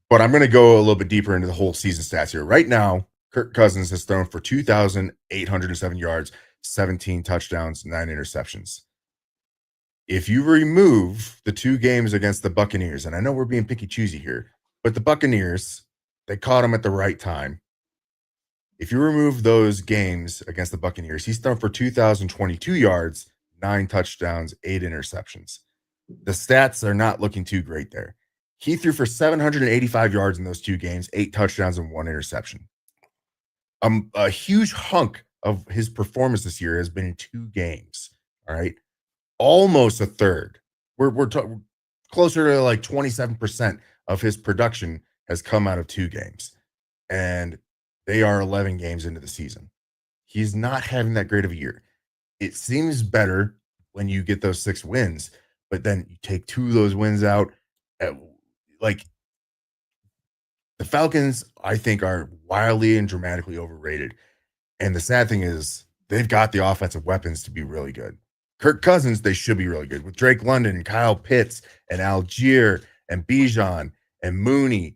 But I'm going to go a little bit deeper into the whole season stats here. Right now, Kirk Cousins has thrown for 2,807 yards, 17 touchdowns, 9 interceptions. If you remove the 2 games against the Buccaneers, and I know we're being picky choosy here, but the Buccaneers, they caught him at the right time. If you remove those games against the Buccaneers, he's thrown for 2,022 yards, 9 touchdowns, 8 interceptions. The stats are not looking too great there. He threw for 785 yards in those 2 games, 8 touchdowns, and 1 interception. A huge hunk of his performance this year has been in 2 games. All right. Almost a third. We're closer to 27% of his production has come out of 2 games. And they are 11 games into the season. He's not having that great of a year. It seems better when you get those 6 wins, but then you take 2 of those wins out. The Falcons, I think, are wildly and dramatically overrated. And the sad thing is they've got the offensive weapons to be really good. Kirk Cousins, they should be really good. With Drake London and Kyle Pitts and Algier and Bijan and Mooney,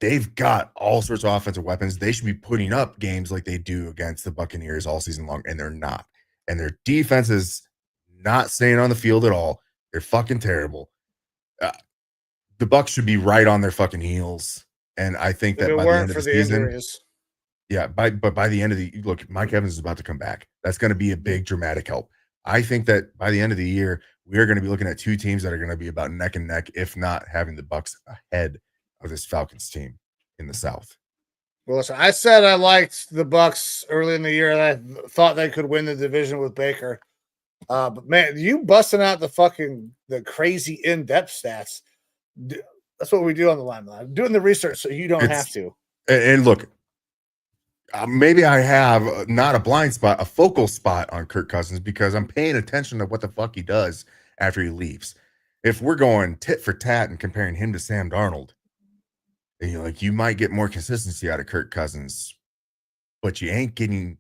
they've got all sorts of offensive weapons. They should be putting up games like they do against the Buccaneers all season long, and they're not. And their defense is not staying on the field at all. They're fucking terrible. The Bucs should be right on their fucking heels. And I think that by the end of the season, but by the end of look, Mike Evans is about to come back. That's going to be a big dramatic help. I think that by the end of the year, we are going to be looking at 2 teams that are going to be about neck and neck, if not having the Bucs ahead of this Falcons team in the South. Well, listen, I said I liked the Bucs early in the year, and I thought they could win the division with Baker. But man, you busting out the crazy in-depth stats. That's what we do on the Lineman Lounge. Doing the research so you don't have to. And look, maybe I have not a blind spot, a focal spot on Kirk Cousins, because I'm paying attention to what the fuck he does after he leaves. If we're going tit for tat and comparing him to Sam Darnold, you might get more consistency out of Kirk Cousins, but you ain't getting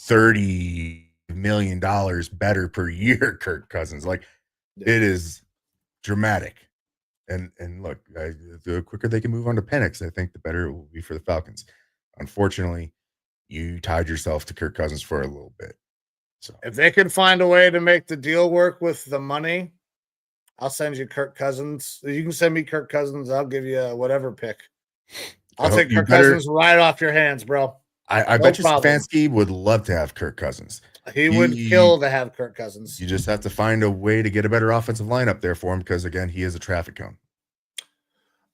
$30 million better per year, Kirk Cousins. It is dramatic. And look, the quicker they can move on to Penix, I think the better it will be for the Falcons. Unfortunately, you tied yourself to Kirk Cousins for a little bit. So if they can find a way to make the deal work with the money, I'll send you Kirk Cousins. You can send me Kirk Cousins. I'll give you whatever pick. I'll take Kirk Cousins right off your hands, bro. I bet you Stefanski would love to have Kirk Cousins. He would kill to have Kirk Cousins. You just have to find a way to get a better offensive lineup there for him, because, again, he is a traffic cone.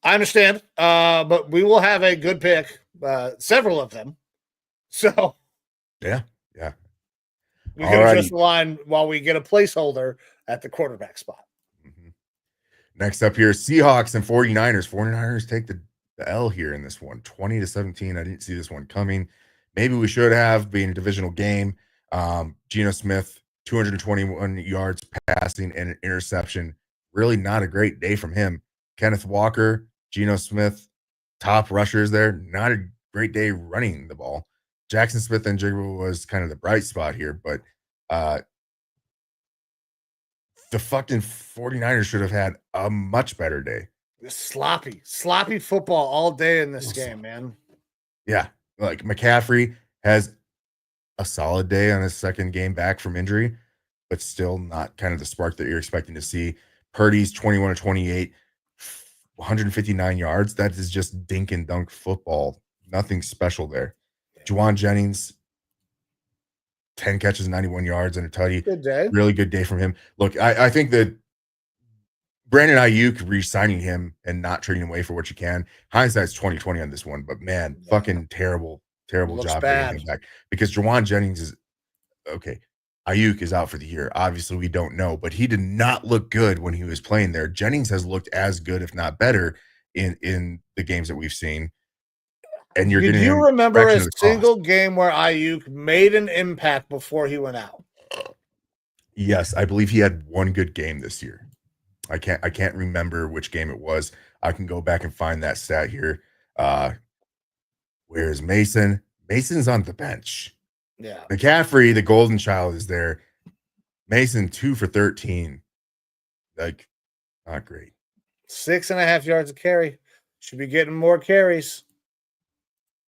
I understand, but we will have a good pick, several of them. So, yeah. We could adjust the line while we get a placeholder at the quarterback spot. Mhm. Next up here, Seahawks and 49ers. 49ers take the L here in this one, 20-17. I didn't see this one coming. Maybe we should have, being a divisional game. Geno Smith, 221 yards passing and an interception. Really not a great day from him. Kenneth Walker, Geno Smith, top rushers there. Not a great day running the ball. Jackson Smith and Jigba was kind of the bright spot here, but the fucking 49ers should have had a much better day. Sloppy football all day in this game, man. Yeah. Like McCaffrey has a solid day on his second game back from injury, but still not kind of the spark that you're expecting to see. Purdy's 21-28, 159 yards. That is just dink and dunk football. Nothing special there. Juwan Jennings, 10 catches, 91 yards, and a tutty. Good day. Really good day from him. Look, I think that Brandon Ayuk re-signing him and not trading away for what you can. Hindsight's 2020 on this one, but man, fucking terrible job getting him back. Because Juwan Jennings is okay. Ayuk is out for the year. Obviously, we don't know, but he did not look good when he was playing there. Jennings has looked as good, if not better, in the games that we've seen. And you're Did you remember a single game where Ayuk made an impact before he went out? Yes, I believe he had one good game this year. I can't remember which game it was. I can go back and find that stat here. Where's Mason? Mason's on the bench. Yeah. McCaffrey, the golden child, is there. Mason 2 for 13. Like, not great. 6.5 yards a carry. Should be getting more carries.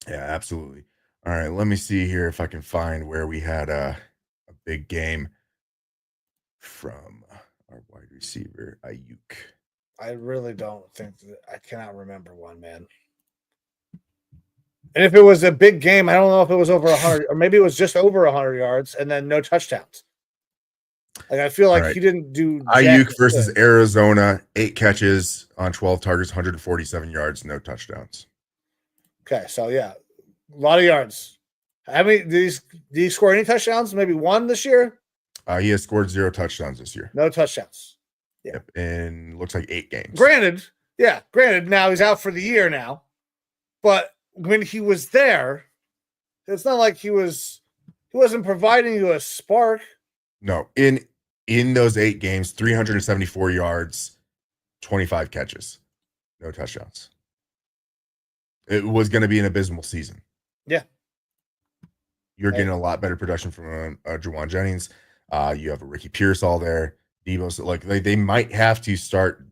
Yeah, absolutely. All right, let me see here if I can find where we had a big game from our wide receiver, Ayuk. I really don't think that I cannot remember one, man. And if it was a big game, I don't know if it was over 100 or maybe it was just over 100 yards and then no touchdowns. Like I feel like he didn't do Ayuk versus Arizona, 8 catches on 12 targets, 147 yards, no touchdowns. Okay, so yeah, a lot of yards. How many did he score any touchdowns? Maybe one this year? He has scored 0 touchdowns this year. No touchdowns. Yeah. Yep. And looks like 8 games. Granted, now he's out for the year now. But when he was there, it's not like he wasn't providing you a spark. No. In those 8 games, 374 yards, 25 catches. No touchdowns. It was going to be an abysmal season. Yeah. You're getting a lot better production from Juwan Jennings. You have a Ricky Pearsall there. Debo's like they might have to start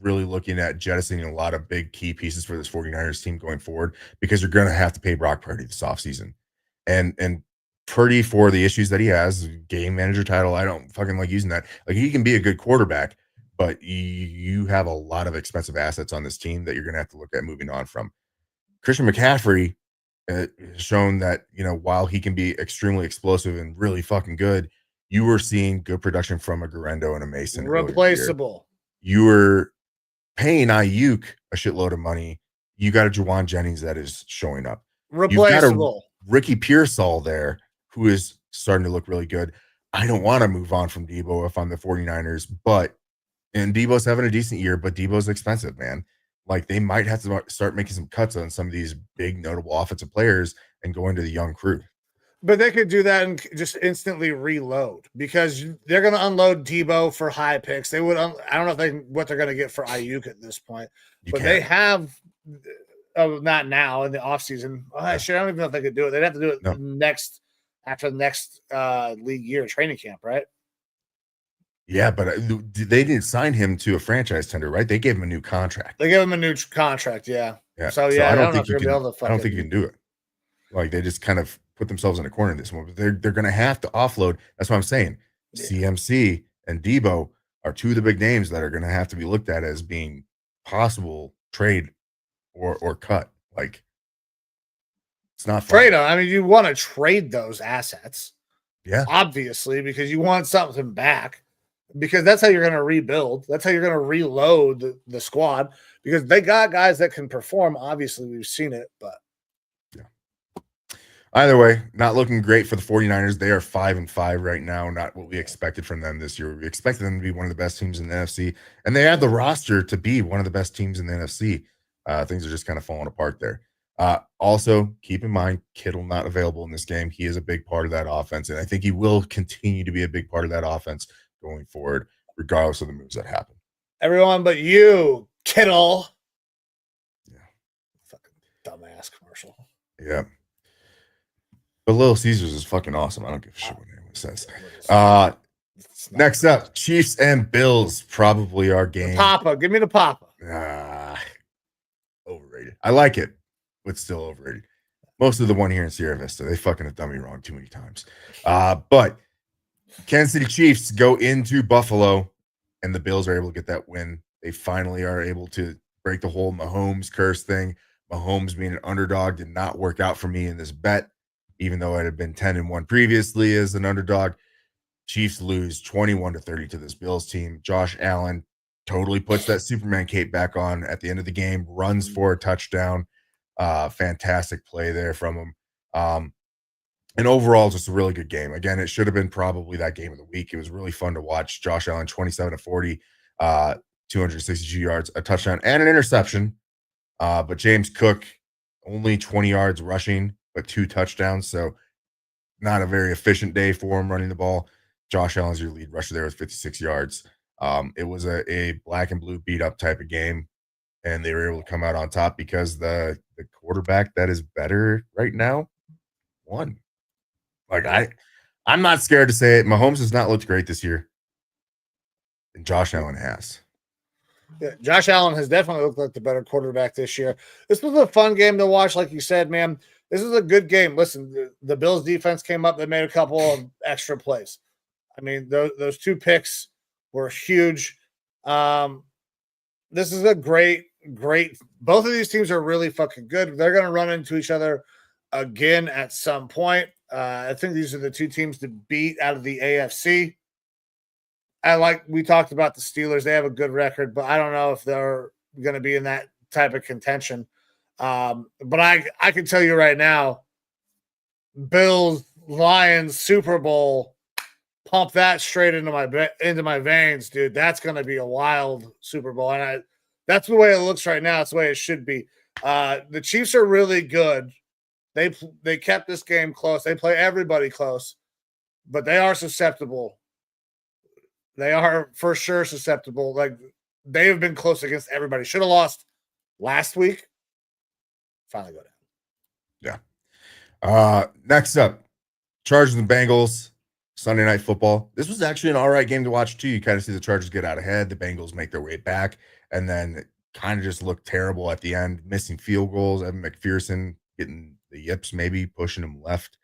really looking at jettisoning a lot of big key pieces for this 49ers team going forward because you're going to have to pay Brock Purdy this offseason. And Purdy, for the issues that he has, game manager title, I don't fucking like using that. Like, he can be a good quarterback, but you have a lot of expensive assets on this team that you're going to have to look at moving on from. Christian McCaffrey has shown that, while he can be extremely explosive and really fucking good, you were seeing good production from a Garendo and a Mason. Replaceable. You were paying Ayuk a shitload of money. You got a Juwan Jennings that is showing up. Replaceable. You've got a Ricky Pearsall there who is starting to look really good. I don't want to move on from Debo if I'm the 49ers, and Debo's having a decent year, but Debo's expensive, man. Like, they might have to start making some cuts on some of these big notable offensive players and going to the young crew. But they could do that and just instantly reload because they're going to unload Debo for high picks. They would. I don't know what they're going to get for Ayuk at this point, they have. Oh, not now in the offseason. I don't even know if they could do it. They'd have to do it after the next league year training camp, right? Yeah, but they didn't sign him to a franchise tender, right? They gave him a new contract. Yeah. So I don't think you can do it. Like, they just kind of put themselves in a corner in this one. But they're going to have to offload. That's what I'm saying. Yeah. CMC and Debo are 2 of the big names that are going to have to be looked at as being possible trade or cut. Like, it's not fun. Trade them. I mean, you want to trade those assets. Yeah. Obviously, because you want something back. Because that's how you're going to rebuild. That's how you're going to reload the squad. Because they got guys that can perform. Obviously, we've seen it, but. Either way, not looking great for the 49ers. They are 5-5 right now. Not what we expected from them this year. We expected them to be one of the best teams in the NFC, and they have the roster to be one of the best teams in the NFC. Things are just kind of falling apart there. Also, keep in mind, Kittle not available in this game. He is a big part of that offense, and I think he will continue to be a big part of that offense going forward, regardless of the moves that happen. Everyone but you, Kittle. Yeah. Fucking dumbass commercial. Yeah. But Little Caesars is fucking awesome. I don't give a shit what anyone says. Next up, Chiefs and Bills. Probably our game. The Papa. Give me the Papa. Overrated. I like it, but still overrated. Most of the one here in Sierra Vista, they fucking have done me wrong too many times. But Kansas City Chiefs go into Buffalo, and the Bills are able to get that win. They finally are able to break the whole Mahomes curse thing. Mahomes being an underdog did not work out for me in this bet, even though it had been 10-1 previously as an underdog. Chiefs lose 21-30 to this Bills team. Josh Allen totally puts that Superman cape back on at the end of the game, runs for a touchdown. Fantastic play there from him. And overall, just a really good game. Again, it should have been probably that game of the week. It was really fun to watch. Josh Allen, 27-40, 262 yards, a touchdown, and an interception. But James Cook, only 20 yards rushing, but 2 touchdowns. So not a very efficient day for him running the ball. Josh Allen's your lead rusher there with 56 yards. It was a black and blue beat up type of game, and they were able to come out on top because the quarterback that is better right now won. Like I'm not scared to say it. Mahomes has not looked great this year, and Josh Allen has. Yeah, Josh Allen has definitely looked like the better quarterback this year. This was a fun game to watch, like you said, man. This is a good game. Listen, the Bills defense came up. They made a couple of extra plays. I mean, those 2 picks were huge. This is a great. Both of these teams are really fucking good. They're going to run into each other again at some point. I think these are the 2 teams to beat out of the AFC. We talked about the Steelers. They have a good record, but I don't know if they're going to be in that type of contention. But I can tell you right now, Bills, Lions, Super Bowl, pump that straight into my veins, dude. That's going to be a wild Super Bowl. And that's the way it looks right now. It's the way it should be. The Chiefs are really good. They kept this game close. They play everybody close, but they are susceptible. They are for sure susceptible. Like, they have been close against everybody. Should have lost last week. Finally go down. Yeah. Next up, Chargers and Bengals, Sunday Night Football. This was actually an all right game to watch too. You kind of see the Chargers get out ahead, the Bengals make their way back, and then kind of just look terrible at the end, missing field goals. Evan McPherson getting the yips, maybe pushing him left.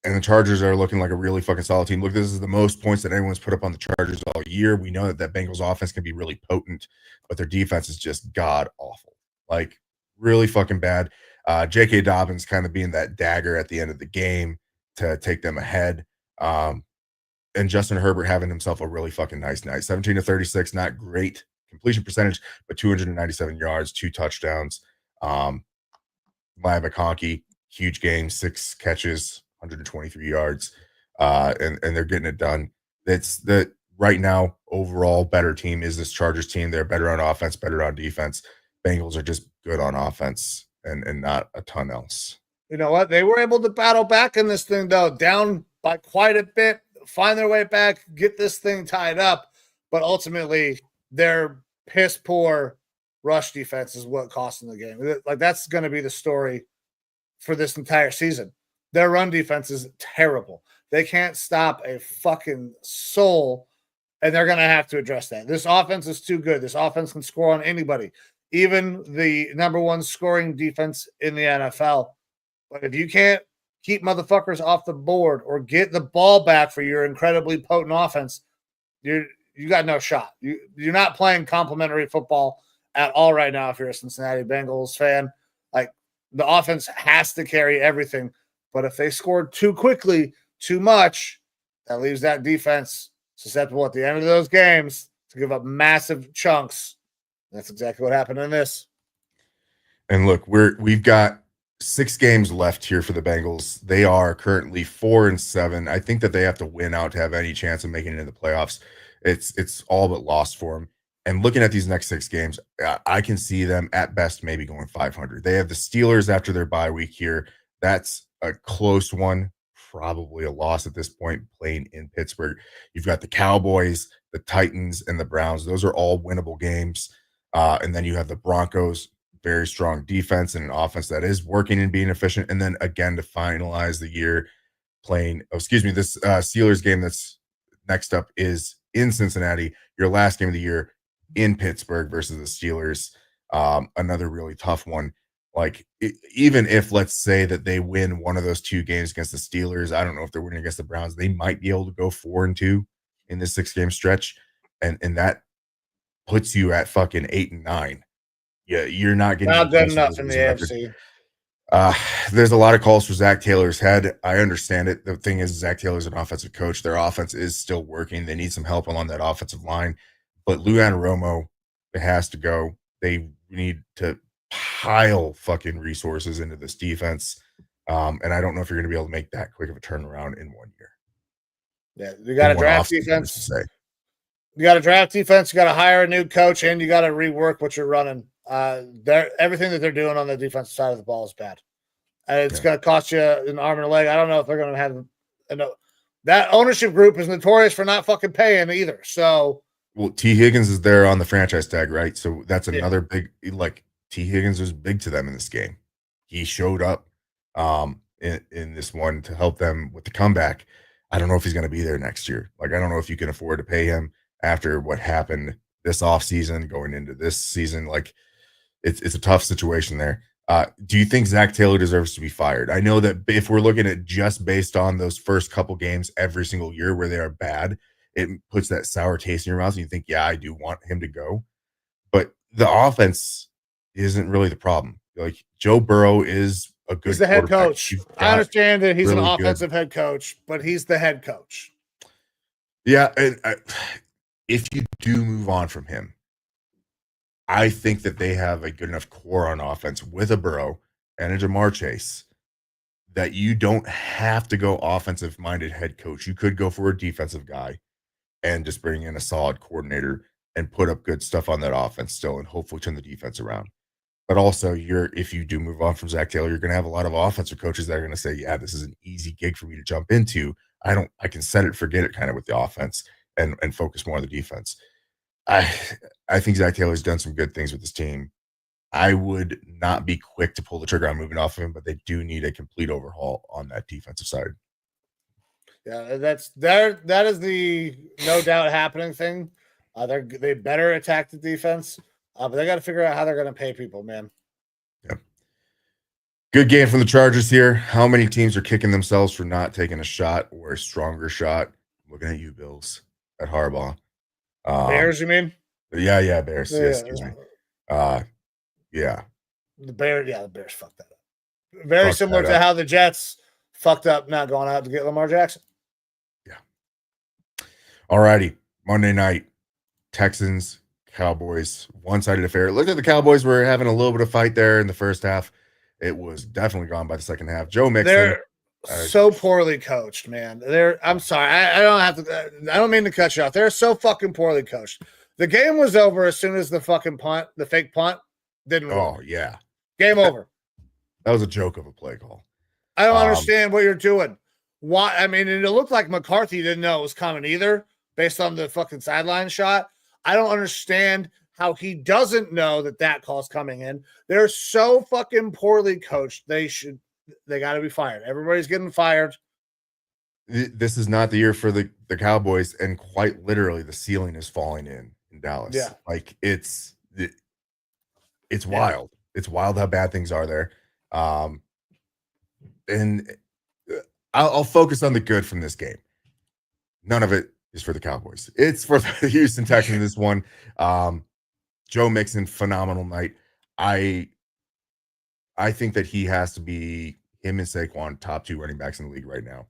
And the Chargers are looking like a really fucking solid team. Look, this is the most points that anyone's put up on the Chargers all year. We know that Bengals offense can be really potent, but their defense is just god awful. Like, really fucking bad. J.K. Dobbins kind of being that dagger at the end of the game to take them ahead. And Justin Herbert having himself a really fucking nice night. 17-36, not great completion percentage, but 297 yards, 2 touchdowns. Maya McConkey, huge game, 6 catches, 123 yards, and they're getting it done. It's the right now overall better team is this Chargers team. They're better on offense, better on defense. Bengals are just good on offense and not a ton else. You know what? They were able to battle back in this thing, though, down by quite a bit, find their way back, get this thing tied up. But ultimately, their piss poor rush defense is what cost them the game. Like, that's going to be the story for this entire season. Their run defense is terrible. They can't stop a fucking soul, and they're going to have to address that. This offense is too good. This offense can score on anybody, even the number 1 scoring defense in the NFL. But if you can't keep motherfuckers off the board or get the ball back for your incredibly potent offense, you got no shot. You're not playing complimentary football at all right now if you're a Cincinnati Bengals fan. Like, the offense has to carry everything. But if they scored too quickly, too much, that leaves that defense susceptible at the end of those games to give up massive chunks. That's exactly what happened in this. And look, we've got 6 games left here for the Bengals. They are currently 4-7. I think that they have to win out to have any chance of making it into the playoffs. It's all but lost for them. And looking at these next 6 games, I can see them at best maybe going 500. They have the Steelers after their bye week here. That's a close one, probably a loss at this point, playing in Pittsburgh. You've got the Cowboys, the Titans, and the Browns. Those are all winnable games. And then you have the Broncos, very strong defense and an offense that is working and being efficient. And then again, to finalize the year playing, this Steelers game that's next up is in Cincinnati, your last game of the year in Pittsburgh versus the Steelers. Another really tough one. Like, even if, let's say that they win one of those 2 games against the Steelers, I don't know if they're winning against the Browns, they might be able to go 4-2 in this 6-game stretch. And that puts you at fucking 8-9. Yeah, you're not getting Not good enough in the AFC. There's a lot of calls for Zach Taylor's head. I understand it. The thing is, Zach Taylor's an offensive coach. Their offense is still working. They need some help along that offensive line. But Lou Anarumo, it has to go. They need to pile fucking resources into this defense. And I don't know if you're going to be able to make that quick of a turnaround in 1 year. Yeah, you got to draft defense. You got to draft defense. You got to hire a new coach, and you got to rework what you're running. Everything that they're doing on the defensive side of the ball is bad, and it's going to cost you an arm and a leg. I don't know if they're going to have that ownership group is notorious for not fucking paying either. So, well, T. Higgins is there on the franchise tag, right? So that's another big, like, T. Higgins was big to them in this game. He showed up in this one to help them with the comeback. I don't know if he's going to be there next year. Like, I don't know if you can afford to pay him after what happened this offseason going into this season. Like, it's a tough situation there. Do you think Zach Taylor deserves to be fired? I know that if we're looking at just based on those first couple games every single year where they are bad, it puts that sour taste in your mouth and you think, yeah, I do want him to go. But the offense isn't really the problem. Like, Joe Burrow is a good he's the head coach. I understand that he's really an offensive head coach, but he's the head coach. Yeah, and if you do move on from him, I think that they have a good enough core on offense with a Burrow and a Jamar Chase that you don't have to go offensive-minded head coach. You could go for a defensive guy and just bring in a solid coordinator and put up good stuff on that offense still and hopefully turn the defense around. But also, if you do move on from Zach Taylor, you're going to have a lot of offensive coaches that are going to say, yeah, this is an easy gig for me to jump into. I can set it, forget it kind of with the offense and focus more on the defense. I think Zach Taylor's done some good things with this team. I would not be quick to pull the trigger on moving off of him, but they do need a complete overhaul on that defensive side. Yeah, that is the no doubt happening thing. They better attack the defense, but they got to figure out how they're going to pay people, man. Yeah. Good game from the Chargers here. How many teams are kicking themselves for not taking a shot or a stronger shot? Looking at you, Bills, at Harbaugh. Bears, you mean? Yeah, Bears. Yeah, excuse me. Yeah. The Bears fucked that up. Very similar to how the Jets fucked up not going out to get Lamar Jackson. Yeah. All righty. Monday night, Texans, Cowboys, one-sided affair. Look at the Cowboys were having a little bit of fight there in the first half. It was definitely gone by the second half. Joe Mixon. They're so poorly coached, man. I'm sorry. I don't mean to cut you off. They're so fucking poorly coached. The game was over as soon as the fucking punt, the fake punt, didn't work. Oh, yeah. Game over. That was a joke of a play call. I don't understand what you're doing. Why? I mean, it looked like McCarthy didn't know it was coming either, based on the fucking sideline shot. I don't understand how he doesn't know that call's coming in. They're so fucking poorly coached. They got to be fired. Everybody's getting fired. This is not the year for the Cowboys, and quite literally the ceiling is falling in Dallas. Yeah. Like, it's wild. It's wild how bad things are there. And I'll focus on the good from this game. None of it is for the Cowboys. It's for the Houston Texans, this one. Joe Mixon, phenomenal night. I think that he has to be, him and Saquon, top 2 running backs in the league right now.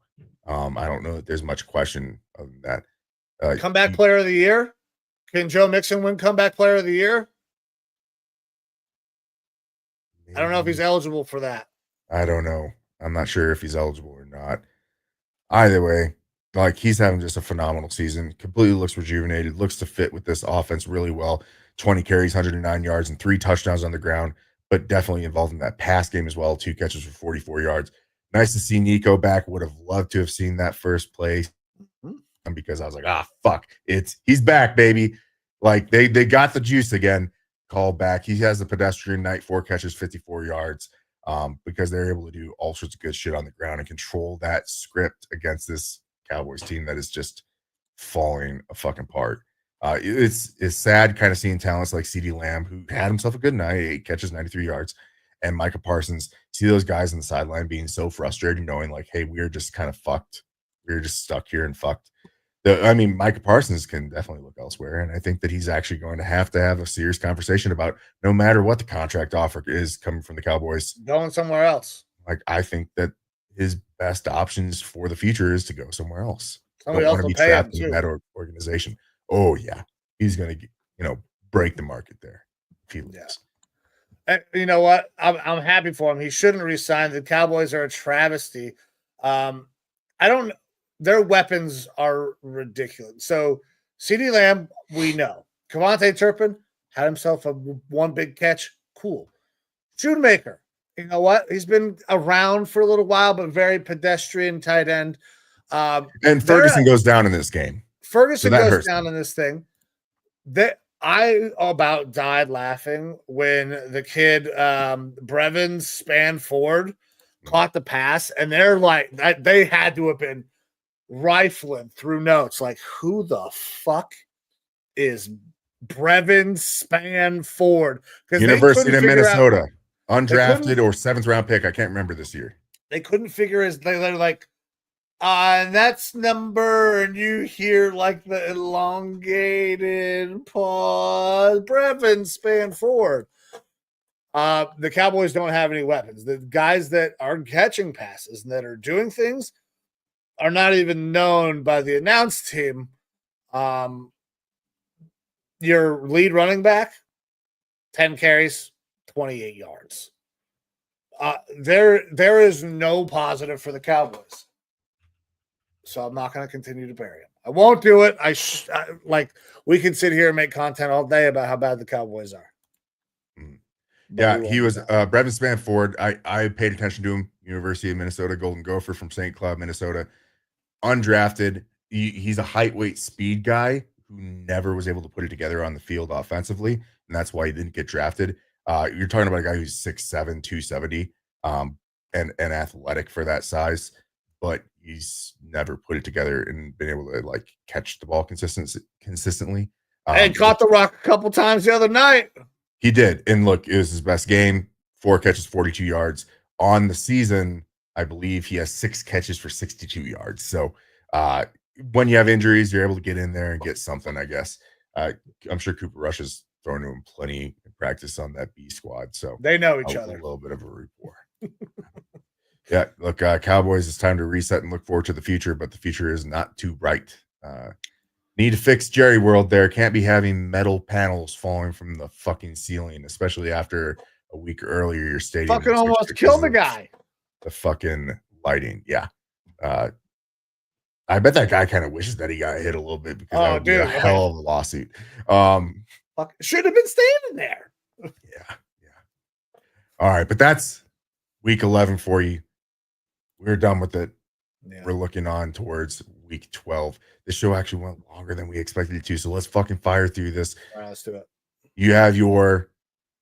I don't know that there's much question of that. Comeback player of the year? Can Joe Mixon win comeback player of the year? I don't know if he's eligible for that. I don't know. I'm not sure if he's eligible or not. Either way, like he's having just a phenomenal season. Completely looks rejuvenated, looks to fit with this offense really well. 20 carries, 109 yards, and 3 touchdowns on the ground, but definitely involved in that pass game as well. 2 catches for 44 yards. Nice to see Nico back. Would have loved to have seen that first play because I was like, fuck, he's back, baby. Like they got the juice again. Called back. He has a pedestrian night, 4 catches, 54 yards. Because they're able to do all sorts of good shit on the ground and control that script against this Cowboys team that is just falling a fucking apart. It's sad kind of seeing talents like CeeDee Lamb, who had himself a good night, 8 catches, 93 yards, and Micah Parsons. See those guys on the sideline being so frustrated, knowing like, hey, we're just kind of fucked. We're just stuck here and fucked. Micah Parsons can definitely look elsewhere, and I think that he's actually going to have a serious conversation about no matter what the contract offer is coming from the Cowboys, going somewhere else. Like I think that his best options for the future is to go somewhere else. Somebody Don't else want to will be pay him trapped in too. that organization. Oh yeah, he's going to break the market there. If he leaves. And you know what? I'm happy for him. He shouldn't resign. The Cowboys are a travesty. I don't. Their weapons are ridiculous. So CeeDee Lamb, we know. Kevontae Turpin had himself one big catch. Cool. Shoemaker, you know what? He's been around for a little while, but very pedestrian tight end. And Ferguson goes down in this game. Ferguson goes down in this thing. I about died laughing when the kid Brevin Spanford caught the pass, and they're like they had to have been rifling through notes like, who the fuck is Brevin Spanford? Because University of Minnesota, undrafted or 7th round pick. I can't remember this year. They couldn't figure they're like, and that's number, and you hear like the elongated pause, Brevin Spanford. The Cowboys don't have any weapons. The guys that are catching passes and that are doing things are not even known by the announce team. Your lead running back, 10 carries, 28 yards. There is no positive for the Cowboys. So I'm not going to continue to bury him. I won't do it. We can sit here and make content all day about how bad the Cowboys are. Yeah, he was Brevin Spanford. I paid attention to him. University of Minnesota, Golden Gopher from St. Cloud, Minnesota. Undrafted. He's a height, weight, speed guy who never was able to put it together on the field offensively, and that's why he didn't get drafted. You're talking about a guy who's 6'7", 270, and athletic for that size, but he's never put it together and been able to like catch the ball consistently. And caught the rock a couple times the other night. He did, and look, it was his best game. 4 catches, 42 yards on the season. I believe he has 6 catches for 62 yards. So when you have injuries, you're able to get in there and get something, I guess. I'm sure Cooper Rush has thrown to him plenty in practice on that B squad. So they know each other. A little bit of a rapport. Yeah, look, Cowboys, it's time to reset and look forward to the future, but the future is not too bright. Need to fix Jerry World there. Can't be having metal panels falling from the fucking ceiling, especially after a week earlier your stadium fucking almost killed the guy. The fucking lighting. Yeah. I bet that guy kind of wishes that he got hit a little bit because that would be a hell of a lawsuit. Should have been standing there. Yeah. All right, but that's week 11 for you. We're done with it. Yeah. We're looking on towards week 12. This show actually went longer than we expected it to, so let's fucking fire through this. All right, let's do it. You have your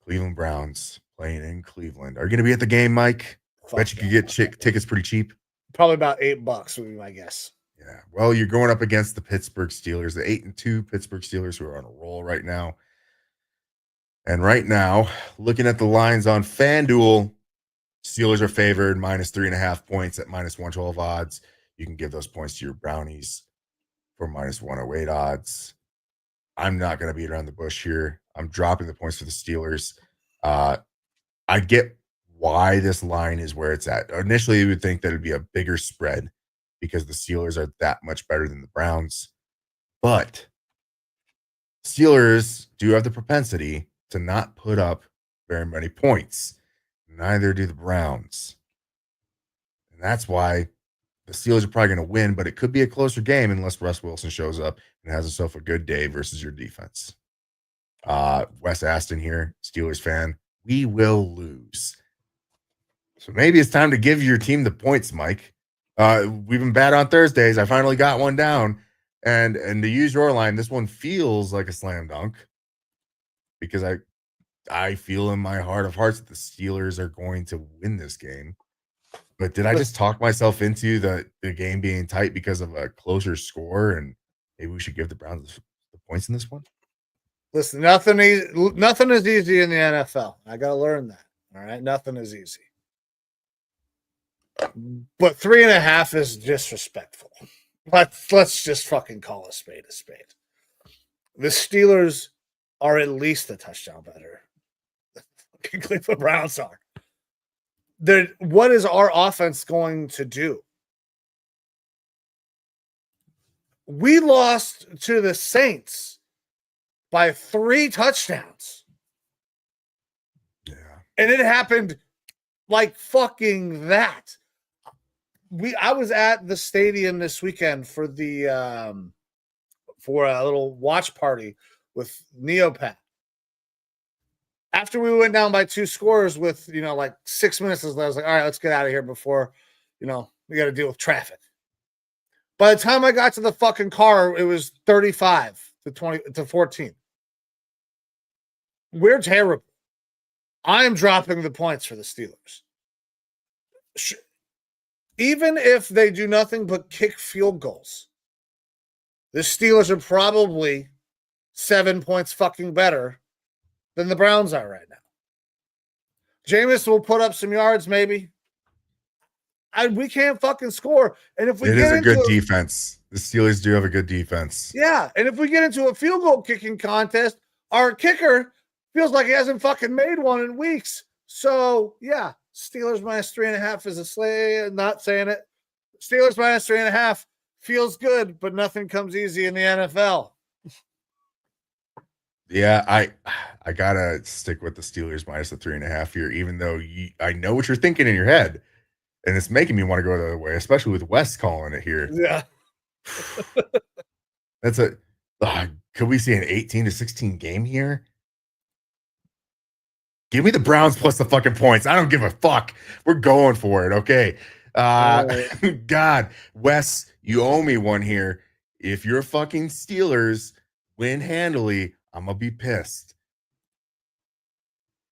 Cleveland Browns playing in Cleveland. Are you going to be at the game, Mike? Bet you could get tickets pretty cheap. Probably about $8 would be my guess. Yeah. Well, you're going up against the Pittsburgh Steelers, the 8-2 Pittsburgh Steelers, who are on a roll right now. And right now, looking at the lines on FanDuel, Steelers are favored -3.5 points at -112 odds. You can give those points to your Brownies for -108 odds. I'm not going to beat around the bush here. I'm dropping the points for the Steelers. I get why this line is where it's at. Initially, you would think that it'd be a bigger spread because the Steelers are that much better than the Browns. But Steelers do have the propensity to not put up very many points. Neither do the Browns. And that's why the Steelers are probably going to win, but it could be a closer game unless Russ Wilson shows up and has himself a good day versus your defense. Wes Aston here, Steelers fan. We will lose. So maybe it's time to give your team the points, Mike. We've been bad on Thursdays. I finally got one down. And to use your line, this one feels like a slam dunk because I feel in my heart of hearts that the Steelers are going to win this game. But did I just talk myself into the game being tight because of a closer score? And maybe we should give the Browns the points in this one? Listen, nothing is easy in the NFL. I got to learn that. All right. Nothing is easy. But 3.5 is disrespectful. Let's just fucking call a spade a spade. The Steelers are at least a touchdown better than Cleveland Browns are. What is our offense going to do? We lost to the Saints by 3 touchdowns. Yeah. And it happened like fucking that. I was at the stadium this weekend for the for a little watch party with Neopat. After we went down by 2 scores with, like 6 minutes, I was like, all right, let's get out of here before, we got to deal with traffic. By the time I got to the fucking car, it was 35-14. We're terrible. I am dropping the points for the Steelers. Even if they do nothing but kick field goals, the Steelers are probably 7 points fucking better than the Browns are right now. Jameis will put up some yards, maybe. We can't fucking score. And if we it is a good defense. The Steelers do have a good defense. Yeah, and if we get into a field goal kicking contest, our kicker feels like he hasn't fucking made one in weeks. So, yeah, Steelers minus 3.5 is a slay. Not saying it. Steelers minus 3.5 feels good, but nothing comes easy in the NFL. Yeah, I gotta stick with the Steelers minus the 3.5 here, even though I know what you're thinking in your head, and it's making me want to go the other way, especially with Wes calling it here. Yeah, that's could we see an 18-16 game here? Give me the Browns plus the fucking points. I don't give a fuck. We're going for it. Okay. God, Wes, you owe me one here. If your fucking Steelers win handily, I'm going to be pissed.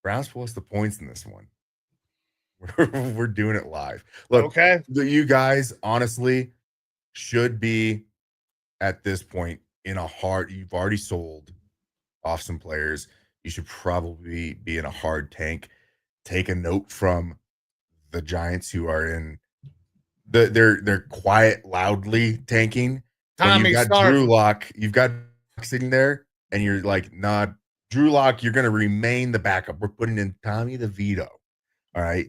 Browns plus the points in this one. We're doing it live. Look, okay. You guys honestly should be at this point in a hard, you've already sold off some players. You should probably be in a hard tank. Take a note from the Giants who are in they're quiet, loudly tanking. Tommy, you've got Drew Lock. You've got sitting there, and you're like, nah, Drew Lock, you're gonna remain the backup. We're putting in Tommy DeVito. All right.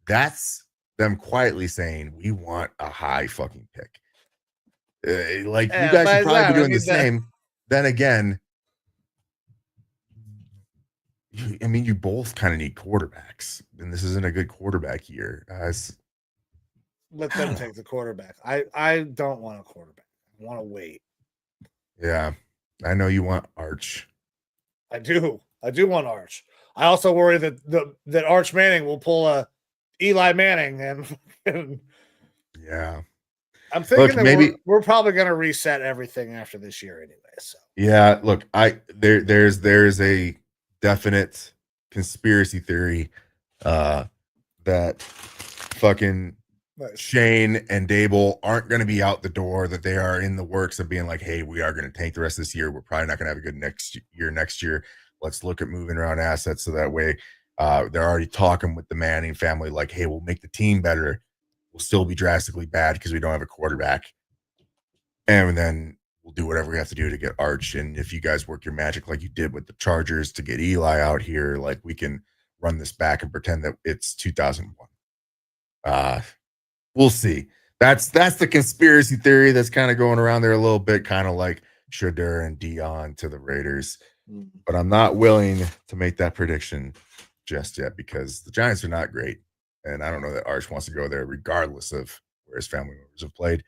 That's them quietly saying we want a high fucking pick. You guys should probably be doing the same. Then again, I mean, you both kind of need quarterbacks, and this isn't a good quarterback year. Let them take the quarterback. I don't want a quarterback. I want to wait. Yeah, I know you want Arch. I do want Arch. I also worry that Arch Manning will pull a Eli Manning, and yeah, I'm thinking maybe we're probably going to reset everything after this year anyway. So yeah, look, there's a definite conspiracy theory that fucking Shane and Dable aren't going to be out the door, that they are in the works of being like, hey, we are going to tank the rest of this year. We're probably not going to have a good next year. Let's look at moving around assets so that way they're already talking with the Manning family like, hey, we'll make the team better. We'll still be drastically bad because we don't have a quarterback. And then we'll do whatever we have to do to get Arch. And if you guys work your magic like you did with the Chargers to get Eli out here, like we can run this back and pretend that it's 2001. We'll see. That's the conspiracy theory that's kind of going around there a little bit, kind of like Shedeur and Dion to the Raiders. But I'm not willing to make that prediction just yet because the Giants are not great. And I don't know that Arch wants to go there regardless of where his family members have played.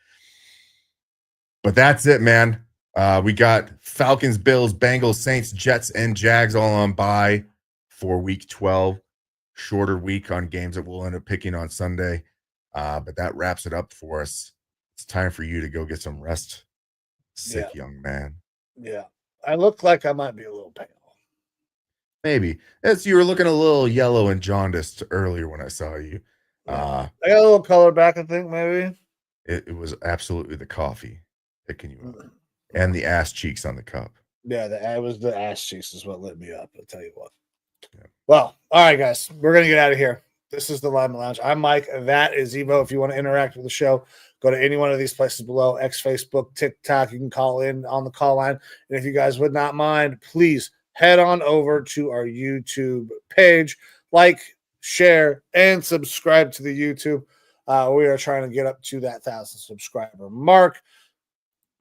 But that's it, man. We got Falcons, Bills, Bengals, Saints, Jets, and Jags all on bye for week 12. Shorter week on games that we'll end up picking on Sunday. But that wraps it up for us. It's time for you to go get some rest. Sick young man. Yeah. I look like I might be a little pale. Maybe. As you were looking a little yellow and jaundiced earlier when I saw you. I got a little color back, I think, maybe. It was absolutely the coffee picking you up. And the ass cheeks on the cup. Yeah, it was the ass cheeks is what lit me up. I'll tell you what. Yeah. Well, all right, guys. We're going to get out of here. This is the Lineman Lounge. I'm Mike. That is Evo. If you want to interact with the show, go to any one of these places below. X, Facebook, TikTok. You can call in on the call line. And if you guys would not mind, please head on over to our YouTube page. Like, share, and subscribe to the YouTube. We are trying to get up to that 1,000 subscriber mark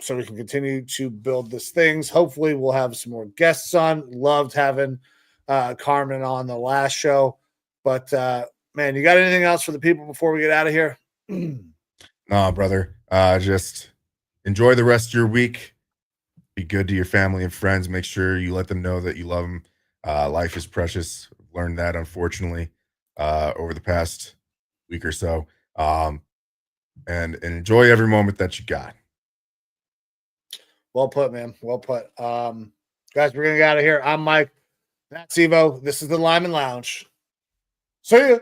so we can continue to build these things. Hopefully, we'll have some more guests on. Loved having Carmen on the last show. But, man, you got anything else for the people before we get out of here? No, brother. Just enjoy the rest of your week. Be good to your family and friends. Make sure you let them know that you love them. Life is precious. I've learned that, unfortunately, over the past week or so. And enjoy every moment that you got. Well put, man. Well put. Guys, we're going to get out of here. I'm Mike. That's Evo. This is the Lineman Lounge. See ya.